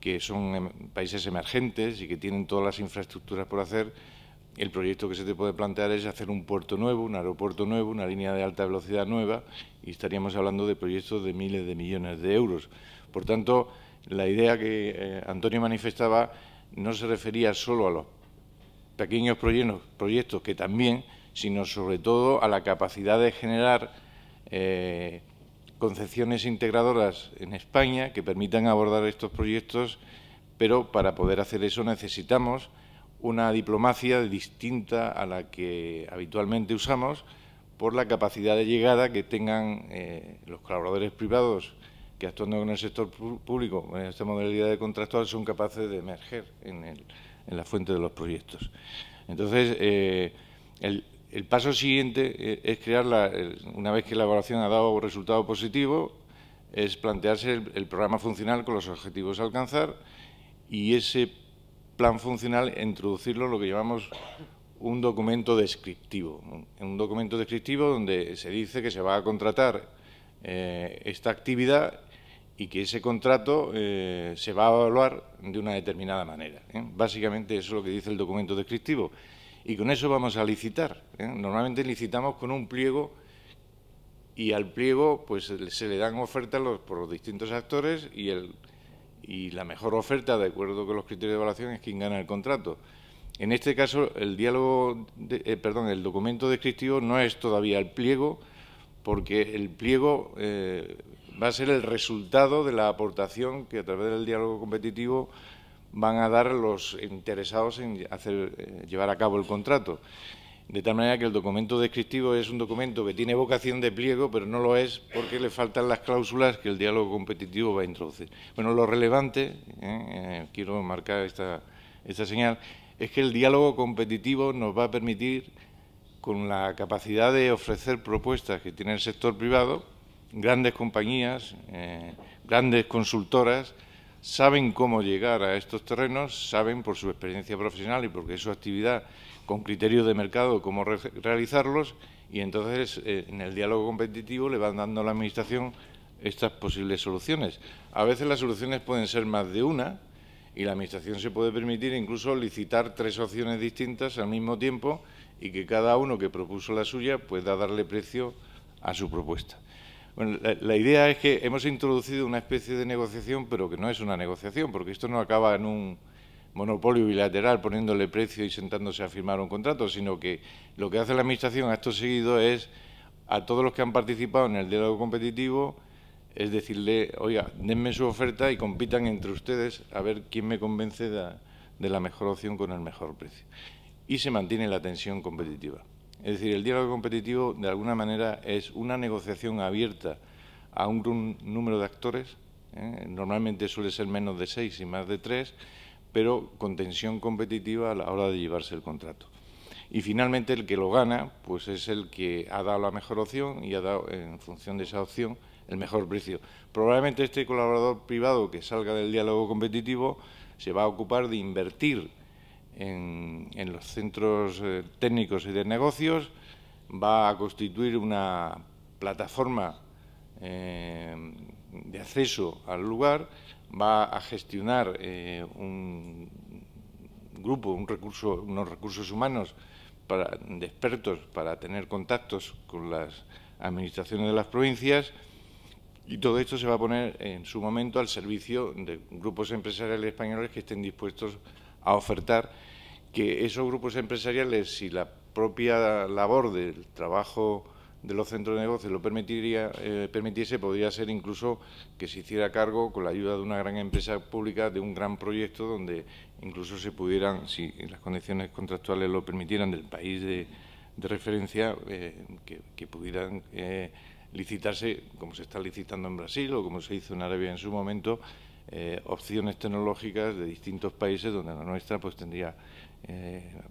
que son países emergentes y que tienen todas las infraestructuras por hacer, el proyecto que se te puede plantear es hacer un puerto nuevo, un aeropuerto nuevo, una línea de alta velocidad nueva, y estaríamos hablando de proyectos de miles de millones de euros. Por tanto, la idea que Antonio manifestaba no se refería solo a los pequeños proyectos que también, sino sobre todo a la capacidad de generar concepciones integradoras en España que permitan abordar estos proyectos, pero para poder hacer eso necesitamos una diplomacia distinta a la que habitualmente usamos por la capacidad de llegada que tengan los colaboradores privados que, actuando en el sector público en esta modalidad de contractual, son capaces de emerger en la fuente de los proyectos. Entonces, El paso siguiente es crear, una vez que la evaluación ha dado resultado positivo, es plantearse el programa funcional con los objetivos a alcanzar y ese plan funcional introducirlo en lo que llamamos un documento descriptivo. Un documento descriptivo donde se dice que se va a contratar esta actividad y que ese contrato se va a evaluar de una determinada manera. Básicamente eso es lo que dice el documento descriptivo. Y con eso vamos a licitar. Normalmente licitamos con un pliego y al pliego pues se le dan ofertas por los distintos actores y la mejor oferta, de acuerdo con los criterios de evaluación, es quien gana el contrato. En este caso, el documento descriptivo no es todavía el pliego, porque el pliego va a ser el resultado de la aportación que a través del diálogo competitivo van a dar los interesados en llevar a cabo el contrato. De tal manera que el documento descriptivo es un documento que tiene vocación de pliego, pero no lo es porque le faltan las cláusulas que el diálogo competitivo va a introducir. Bueno, lo relevante, quiero marcar esta señal, es que el diálogo competitivo nos va a permitir, con la capacidad de ofrecer propuestas que tiene el sector privado, grandes compañías, grandes consultoras, saben cómo llegar a estos terrenos, saben por su experiencia profesional y porque es su actividad con criterios de mercado cómo realizarlos, y entonces en el diálogo competitivo le van dando a la Administración estas posibles soluciones. A veces las soluciones pueden ser más de una y la Administración se puede permitir incluso licitar 3 opciones distintas al mismo tiempo y que cada uno que propuso la suya pueda darle precio a su propuesta. Bueno, la idea es que hemos introducido una especie de negociación, pero que no es una negociación, porque esto no acaba en un monopolio bilateral poniéndole precio y sentándose a firmar un contrato, sino que lo que hace la Administración acto seguido es a todos los que han participado en el diálogo competitivo, es decirle, oiga, denme su oferta y compitan entre ustedes a ver quién me convence de la mejor opción con el mejor precio. Y se mantiene la tensión competitiva. Es decir, el diálogo competitivo, de alguna manera, es una negociación abierta a un número de actores, normalmente suele ser menos de 6 y más de 3, pero con tensión competitiva a la hora de llevarse el contrato. Y finalmente el que lo gana pues es el que ha dado la mejor opción y ha dado en función de esa opción el mejor precio. Probablemente este colaborador privado que salga del diálogo competitivo se va a ocupar de invertir en los centros técnicos y de negocios, va a constituir una plataforma de acceso al lugar, va a gestionar un grupo, unos recursos humanos de expertos para tener contactos con las administraciones de las provincias, y todo esto se va a poner en su momento al servicio de grupos empresariales españoles que estén dispuestos a ofertar, que esos grupos empresariales, si la propia labor del trabajo de los centros de negocios lo permitiese, podría ser incluso que se hiciera cargo, con la ayuda de una gran empresa pública, de un gran proyecto donde incluso se pudieran, si las condiciones contractuales lo permitieran, del país de referencia, que pudieran licitarse, como se está licitando en Brasil o como se hizo en Arabia en su momento, opciones tecnológicas de distintos países donde la nuestra pues tendría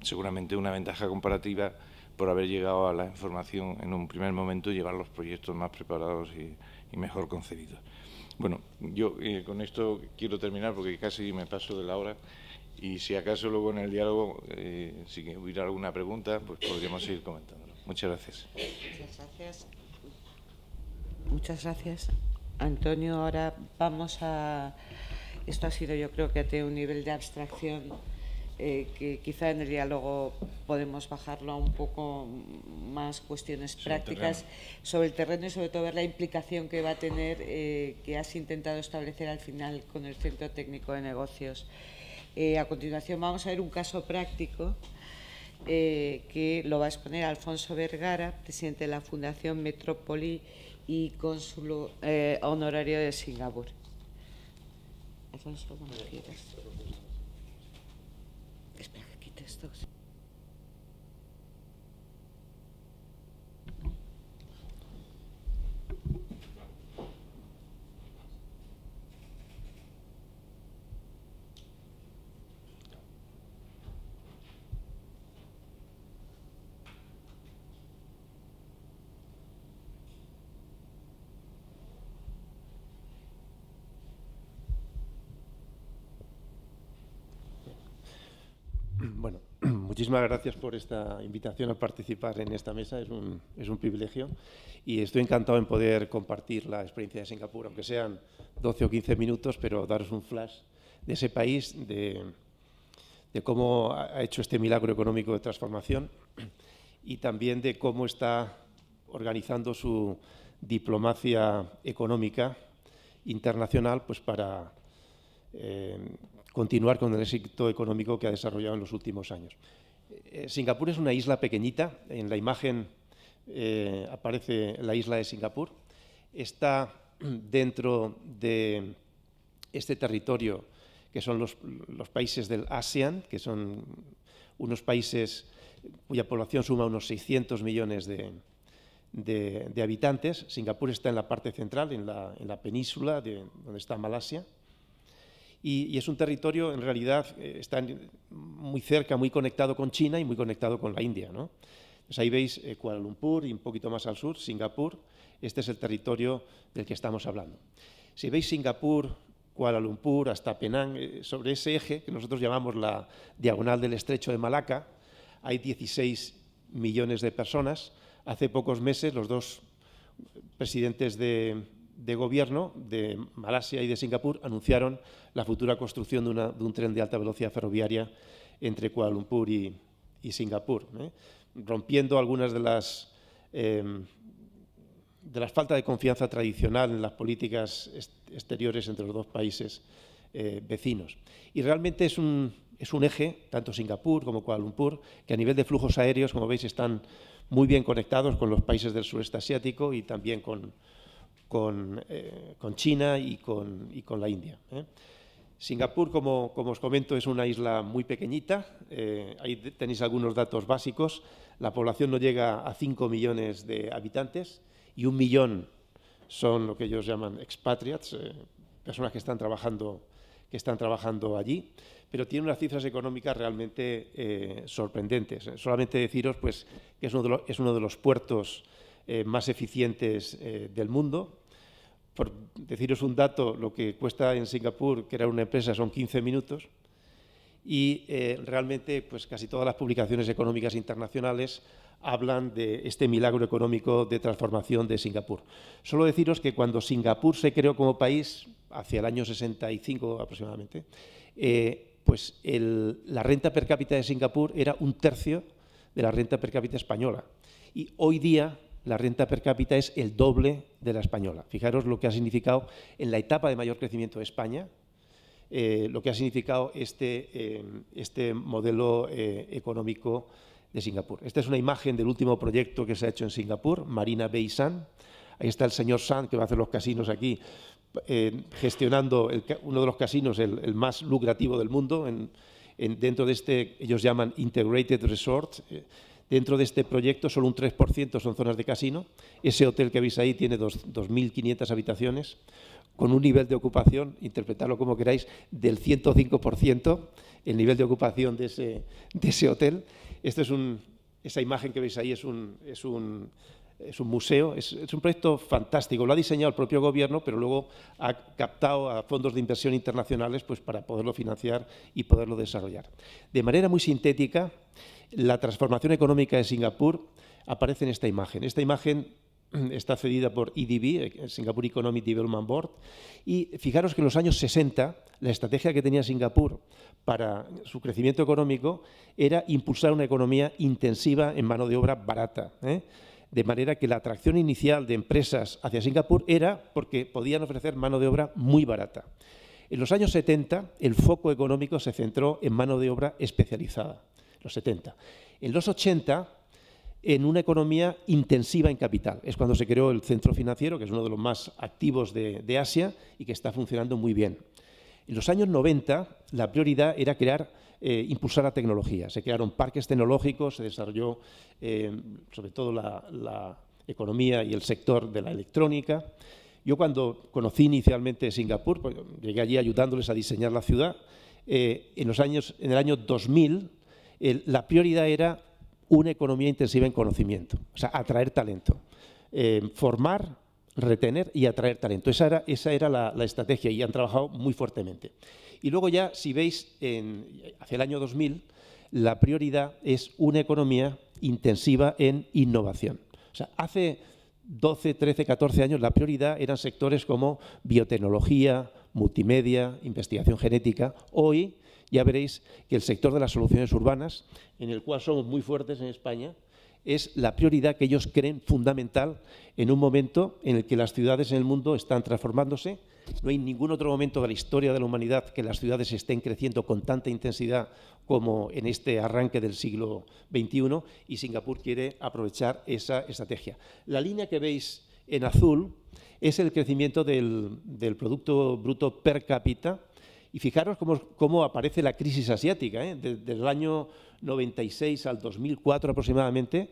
seguramente una ventaja comparativa por haber llegado a la información en un primer momento y llevar los proyectos más preparados y mejor concebidos. Bueno, yo con esto quiero terminar porque casi me paso de la hora, y si acaso luego en el diálogo, si hubiera alguna pregunta, pues podríamos seguir comentándolo. Muchas gracias. Muchas gracias. Muchas gracias, Antonio. Ahora vamos a... Esto ha sido, yo creo que ha tenido un nivel de abstracción que quizá en el diálogo podemos bajarlo a un poco más cuestiones prácticas sobre el terreno y sobre todo ver la implicación que va a tener, que has intentado establecer al final con el Centro Técnico de Negocios. A continuación vamos a ver un caso práctico que lo va a exponer Alfonso Vergara, presidente de la Fundación Metrópoli y cónsul honorario de Singapur. Alfonso, cuando quieras. Espera que quite esto. muchísimas gracias por esta invitación a participar en esta mesa. Es un privilegio y estoy encantado en poder compartir la experiencia de Singapur, aunque sean 12 o 15 minutos, pero daros un flash de ese país, de cómo ha hecho este milagro económico de transformación y también de cómo está organizando su diplomacia económica internacional, pues para continuar con el éxito económico que ha desarrollado en los últimos años. Singapur es una isla pequeñita. En la imagen aparece la isla de Singapur. Está dentro de este territorio que son los países del ASEAN, que son unos países cuya población suma unos 600 millones de habitantes. Singapur está en la parte central, en la península donde está Malasia. Y es un territorio, en realidad, está muy cerca, muy conectado con China y muy conectado con la India, ¿no? Pues ahí veis Kuala Lumpur y un poquito más al sur, Singapur. Este es el territorio del que estamos hablando. Si veis Singapur, Kuala Lumpur, hasta Penang, sobre ese eje que nosotros llamamos la diagonal del estrecho de Malaca, hay 16 millones de personas. Hace pocos meses los dos presidentes de gobierno de Malasia y de Singapur anunciaron la futura construcción de un tren de alta velocidad ferroviaria entre Kuala Lumpur y Singapur, rompiendo algunas de las falta de confianza tradicional en las políticas exteriores entre los dos países vecinos. Y realmente es un eje, tanto Singapur como Kuala Lumpur, que a nivel de flujos aéreos, como veis, están muy bien conectados con los países del sureste asiático y también con China y con la India. Singapur, como os comento, es una isla muy pequeñita. Ahí tenéis algunos datos básicos. La población no llega a 5 millones de habitantes y 1 millón son lo que ellos llaman expatriates, personas que están trabajando allí, pero tiene unas cifras económicas realmente sorprendentes. Solamente deciros pues, que es uno de los puertos más eficientes del mundo. Por deciros un dato, lo que cuesta en Singapur crear una empresa son 15 minutos y realmente pues, casi todas las publicaciones económicas internacionales hablan de este milagro económico de transformación de Singapur. Solo deciros que cuando Singapur se creó como país, hacia el año 65 aproximadamente, pues la renta per cápita de Singapur era 1/3 de la renta per cápita española. Y hoy día la renta per cápita es el doble de la española. Fijaros lo que ha significado en la etapa de mayor crecimiento de España, lo que ha significado este modelo económico de Singapur. Esta es una imagen del último proyecto que se ha hecho en Singapur, Marina Bay Sands. Ahí está el señor Sands, que va a hacer los casinos aquí, gestionando uno de los casinos, el más lucrativo del mundo. Dentro de este, ellos llaman Integrated Resort. Dentro de este proyecto, solo un 3% son zonas de casino. Ese hotel que veis ahí tiene 2.500 habitaciones, con un nivel de ocupación, interpretarlo como queráis, del 105%, el nivel de ocupación de ese hotel. Esa imagen que veis ahí es un museo, es un proyecto fantástico. Lo ha diseñado el propio gobierno, pero luego ha captado a fondos de inversión internacionales pues, para poderlo financiar y poderlo desarrollar. De manera muy sintética, la transformación económica de Singapur aparece en esta imagen. Esta imagen está cedida por EDB, el Singapore Economic Development Board, y fijaros que en los años 60 la estrategia que tenía Singapur para su crecimiento económico era impulsar una economía intensiva en mano de obra barata, de manera que la atracción inicial de empresas hacia Singapur era porque podían ofrecer mano de obra muy barata. En los años 70 el foco económico se centró en mano de obra especializada, los 70. En los 80, en una economía intensiva en capital. Es cuando se creó el centro financiero, que es uno de los más activos de Asia y que está funcionando muy bien. En los años 90, la prioridad era impulsar la tecnología. Se crearon parques tecnológicos, se desarrolló sobre todo la economía y el sector de la electrónica. Yo cuando conocí inicialmente Singapur, pues, llegué allí ayudándoles a diseñar la ciudad. En el año 2000, la prioridad era una economía intensiva en conocimiento, o sea, atraer talento, formar, retener y atraer talento. Esa era la estrategia y han trabajado muy fuertemente. Y luego ya, si veis, hacia el año 2000, la prioridad es una economía intensiva en innovación. O sea, hace 12, 13, 14 años la prioridad eran sectores como biotecnología, multimedia, investigación genética. Hoy ya veréis que el sector de las soluciones urbanas, en el cual somos muy fuertes en España, es la prioridad que ellos creen fundamental en un momento en el que las ciudades en el mundo están transformándose. No hay ningún otro momento de la historia de la humanidad que las ciudades estén creciendo con tanta intensidad como en este arranque del siglo XXI, y Singapur quiere aprovechar esa estrategia. La línea que veis en azul es el crecimiento del Producto Bruto per cápita, y fijaros cómo aparece la crisis asiática, desde el año 96 al 2004 aproximadamente.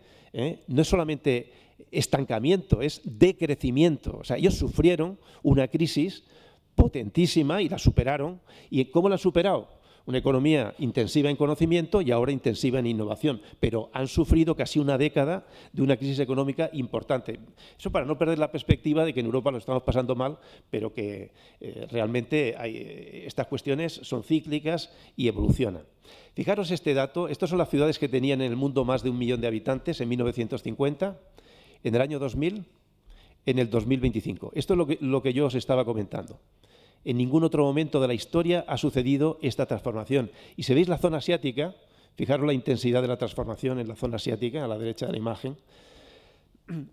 No es solamente estancamiento, es decrecimiento. O sea, ellos sufrieron una crisis potentísima y la superaron. ¿Y cómo la han superado? Una economía intensiva en conocimiento y ahora intensiva en innovación, pero han sufrido casi una década de una crisis económica importante. Eso para no perder la perspectiva de que en Europa lo estamos pasando mal, pero que realmente estas cuestiones son cíclicas y evolucionan. Fijaros este dato, estas son las ciudades que tenían en el mundo más de 1 millón de habitantes en 1950, en el año 2000, en el 2025. Esto es lo que yo os estaba comentando. En ningún otro momento de la historia ha sucedido esta transformación. Y si veis la zona asiática, fijaros la intensidad de la transformación en la zona asiática, a la derecha de la imagen.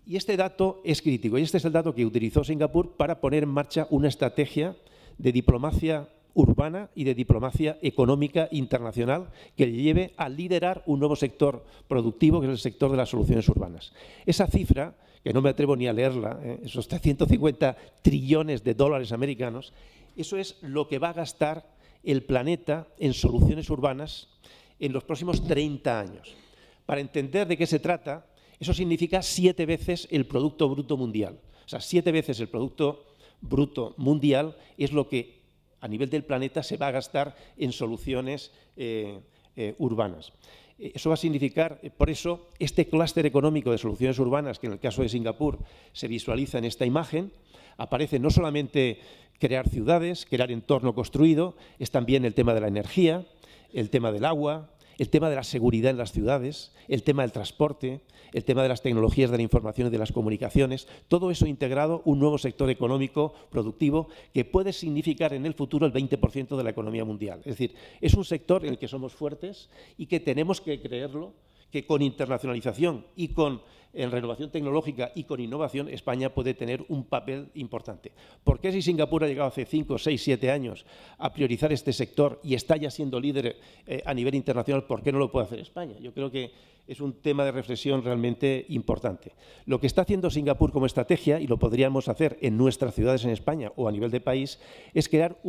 Y este dato es crítico, y este es el dato que utilizó Singapur para poner en marcha una estrategia de diplomacia urbana y de diplomacia económica internacional que le lleve a liderar un nuevo sector productivo, que es el sector de las soluciones urbanas. Esa cifra, que no me atrevo ni a leerla, esos 350 trillones de dólares americanos, eso es lo que va a gastar el planeta en soluciones urbanas en los próximos 30 años. Para entender de qué se trata, eso significa 7 veces el Producto Bruto Mundial. O sea, 7 veces el Producto Bruto Mundial es lo que a nivel del planeta se va a gastar en soluciones urbanas. Eso va a significar, por eso, este clúster económico de soluciones urbanas, que en el caso de Singapur se visualiza en esta imagen, aparece no solamente crear ciudades, crear entorno construido, es también el tema de la energía, el tema del agua, el tema de la seguridad en las ciudades, el tema del transporte, el tema de las tecnologías de la información y de las comunicaciones, todo eso integrado, un nuevo sector económico productivo que puede significar en el futuro el 20% de la economía mundial. Es decir, es un sector en el que somos fuertes y que tenemos que creerlo, que con internacionalización y con renovación tecnológica y con innovación España puede tener un papel importante. ¿Por qué si Singapur ha llegado hace 5, 6, 7 años a priorizar este sector y está ya siendo líder a nivel internacional, por qué no lo puede hacer España? Yo creo que es un tema de reflexión realmente importante. Lo que está haciendo Singapur como estrategia, y lo podríamos hacer en nuestras ciudades en España o a nivel de país, es crear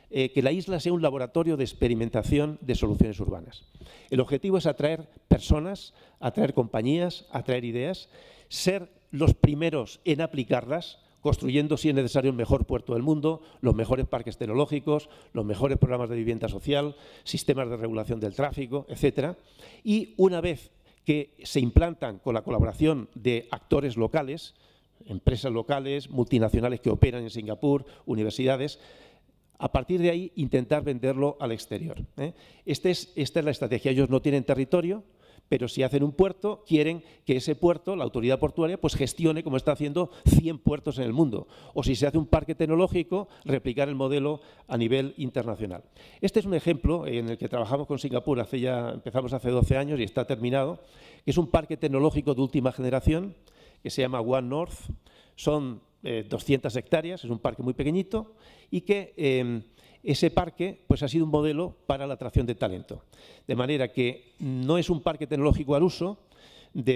que la isla sea un laboratorio de experimentación de soluciones urbanas. El objetivo es atraer personas, atraer compañías, atraer ideas, ser los primeros en aplicarlas, construyendo, si es necesario, el mejor puerto del mundo, los mejores parques tecnológicos, los mejores programas de vivienda social, sistemas de regulación del tráfico, etcétera. Y una vez que se implantan con la colaboración de actores locales, empresas locales, multinacionales que operan en Singapur, universidades, a partir de ahí intentar venderlo al exterior. Esta es la estrategia. Ellos no tienen territorio, pero si hacen un puerto, quieren que ese puerto, la autoridad portuaria, pues gestione, como está haciendo, 100 puertos en el mundo. O si se hace un parque tecnológico, replicar el modelo a nivel internacional. Este es un ejemplo en el que trabajamos con Singapur, empezamos hace 12 años y está terminado, que es un parque tecnológico de última generación, que se llama One North. Son 200 hectáreas, es un parque muy pequeñito, y que ese parque pues, ha sido un modelo para la atracción de talento. De manera que no es un parque tecnológico al uso,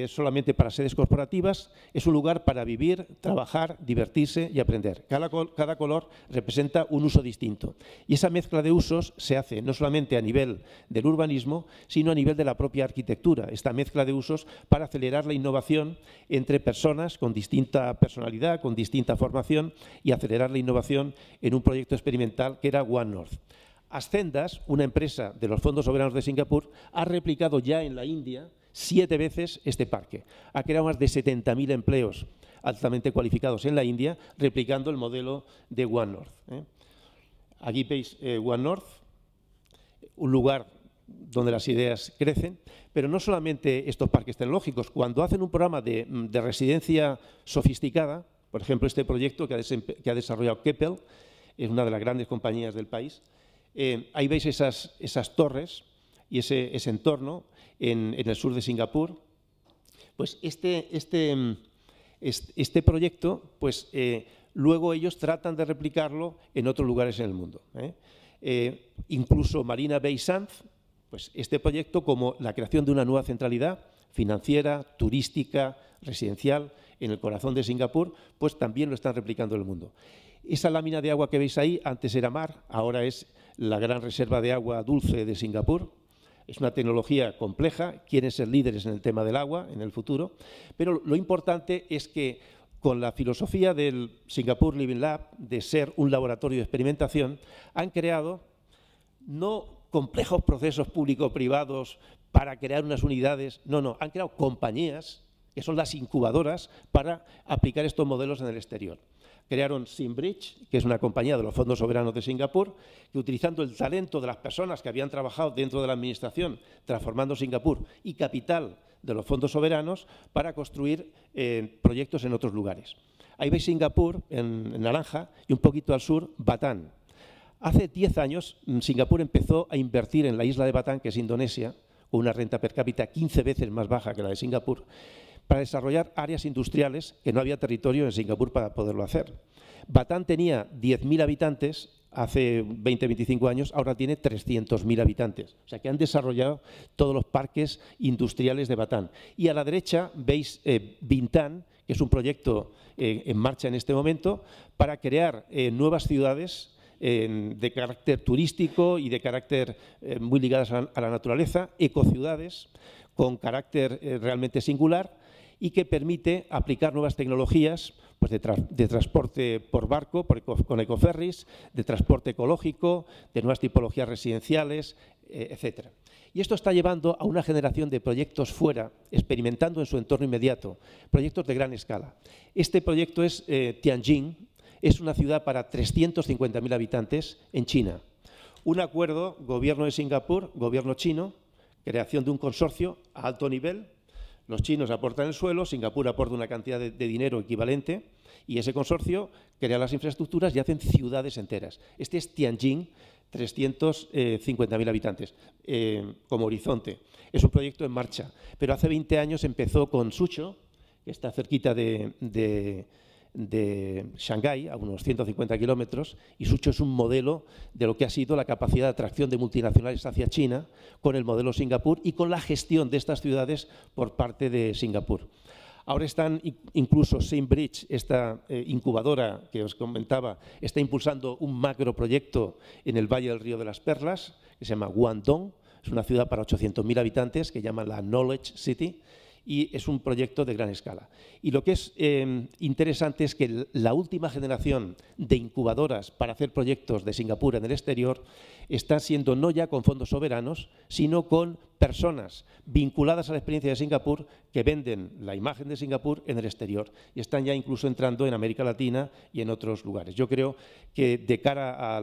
solamente para sedes corporativas, es un lugar para vivir, trabajar, divertirse y aprender. Cada color representa un uso distinto. Y esa mezcla de usos se hace no solamente a nivel del urbanismo, sino a nivel de la propia arquitectura. Esta mezcla de usos para acelerar la innovación entre personas con distinta personalidad, con distinta formación, y acelerar la innovación en un proyecto experimental que era One North. Ascendas, una empresa de los fondos soberanos de Singapur, ha replicado ya en la India 7 veces este parque. Ha creado más de 70.000 empleos altamente cualificados en la India, replicando el modelo de One North. Aquí veis One North, un lugar donde las ideas crecen, pero no solamente estos parques tecnológicos. Cuando hacen un programa de residencia sofisticada, por ejemplo, este proyecto que ha desarrollado Keppel, es una de las grandes compañías del país, ahí veis esas torres y ese entorno en el sur de Singapur. Pues este proyecto, pues luego ellos tratan de replicarlo en otros lugares en el mundo. Incluso Marina Bay Sands, pues este proyecto, como la creación de una nueva centralidad financiera, turística, residencial, en el corazón de Singapur, pues también lo están replicando en el mundo. Esa lámina de agua que veis ahí, antes era mar, ahora es la gran reserva de agua dulce de Singapur. Es una tecnología compleja, quieren ser líderes en el tema del agua en el futuro, pero lo importante es que con la filosofía del Singapore Living Lab, de ser un laboratorio de experimentación, han creado no complejos procesos público-privados para crear unas unidades, no, han creado compañías, que son las incubadoras, para aplicar estos modelos en el exterior. Crearon Simbridge, que es una compañía de los fondos soberanos de Singapur, que utilizando el talento de las personas que habían trabajado dentro de la administración, transformando Singapur, y capital de los fondos soberanos, para construir proyectos en otros lugares. Ahí veis Singapur en naranja y un poquito al sur Batam. Hace 10 años Singapur empezó a invertir en la isla de Batam, que es Indonesia, con una renta per cápita 15 veces más baja que la de Singapur, para desarrollar áreas industriales que no había territorio en Singapur para poderlo hacer. Batam tenía 10.000 habitantes hace 20-25 años, ahora tiene 300.000 habitantes. O sea que han desarrollado todos los parques industriales de Batam. Y a la derecha veis Bintan, que es un proyecto en marcha en este momento, para crear nuevas ciudades de carácter turístico y de carácter muy ligadas a la naturaleza, ecociudades con carácter realmente singular, y que permite aplicar nuevas tecnologías pues de transporte por barco, con ecoferries, de transporte ecológico, de nuevas tipologías residenciales, etc. Y esto está llevando a una generación de proyectos fuera, experimentando en su entorno inmediato, proyectos de gran escala. Este proyecto es Tianjin, es una ciudad para 350.000 habitantes en China. Un acuerdo, gobierno de Singapur, gobierno chino, creación de un consorcio a alto nivel. Los chinos aportan el suelo, Singapur aporta una cantidad de dinero equivalente y ese consorcio crea las infraestructuras y hacen ciudades enteras. Este es Tianjin, 350.000 habitantes como horizonte. Es un proyecto en marcha, pero hace 20 años empezó con Suzhou, que está cerquita de Shanghái, a unos 150 kilómetros, y Suzhou es un modelo de lo que ha sido la capacidad de atracción de multinacionales hacia China con el modelo Singapur y con la gestión de estas ciudades por parte de Singapur. Ahora están incluso Simbridge, esta incubadora que os comentaba, está impulsando un macroproyecto en el Valle del Río de las Perlas, que se llama Guangdong, es una ciudad para 800.000 habitantes que llaman la Knowledge City, y es un proyecto de gran escala. Y lo que es interesante es que la última generación de incubadoras para hacer proyectos de Singapur en el exterior están siendo no ya con fondos soberanos, sino con personas vinculadas a la experiencia de Singapur que venden la imagen de Singapur en el exterior y están ya incluso entrando en América Latina y en otros lugares. Yo creo que de cara a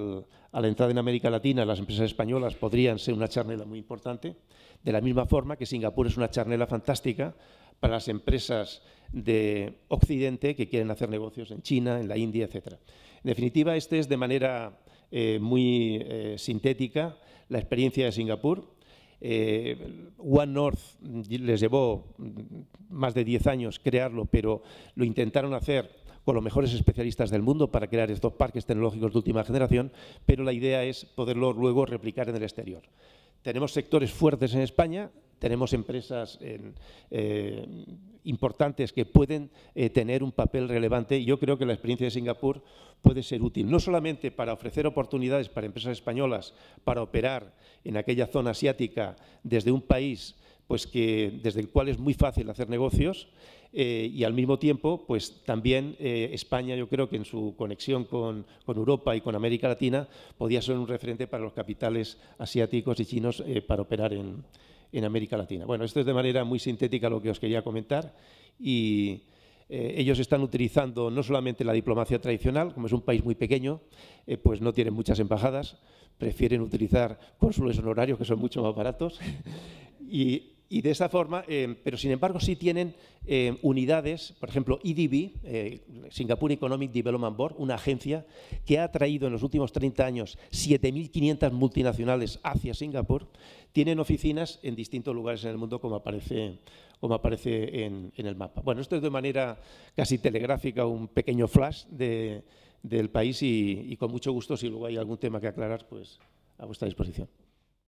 la entrada en América Latina, las empresas españolas podrían ser una charnela muy importante, de la misma forma que Singapur es una charnela fantástica para las empresas de Occidente que quieren hacer negocios en China, en la India, etc. En definitiva, este es de manera muy sintética la experiencia de Singapur. One North les llevó más de 10 años crearlo, pero lo intentaron hacer con los mejores especialistas del mundo para crear estos parques tecnológicos de última generación, pero la idea es poderlo luego replicar en el exterior. Tenemos sectores fuertes en España, tenemos empresas importantes que pueden tener un papel relevante y yo creo que la experiencia de Singapur puede ser útil, no solamente para ofrecer oportunidades para empresas españolas para operar en aquella zona asiática desde un país pues desde el cual es muy fácil hacer negocios y al mismo tiempo pues también España yo creo que en su conexión con Europa y con América Latina podía ser un referente para los capitales asiáticos y chinos para operar en América Latina. Bueno, esto es de manera muy sintética lo que os quería comentar y Ellos están utilizando no solamente la diplomacia tradicional, como es un país muy pequeño, pues no tienen muchas embajadas, prefieren utilizar cónsules honorarios, que son mucho más baratos, y de esa forma, pero sin embargo sí tienen unidades, por ejemplo, EDB, Singapore Economic Development Board, una agencia que ha atraído en los últimos 30 años 7.500 multinacionales hacia Singapur. Tienen oficinas en distintos lugares en el mundo, como aparece en el mapa. Bueno, esto es de manera casi telegráfica un pequeño flash del país y con mucho gusto, si luego hay algún tema que aclarar, pues a vuestra disposición.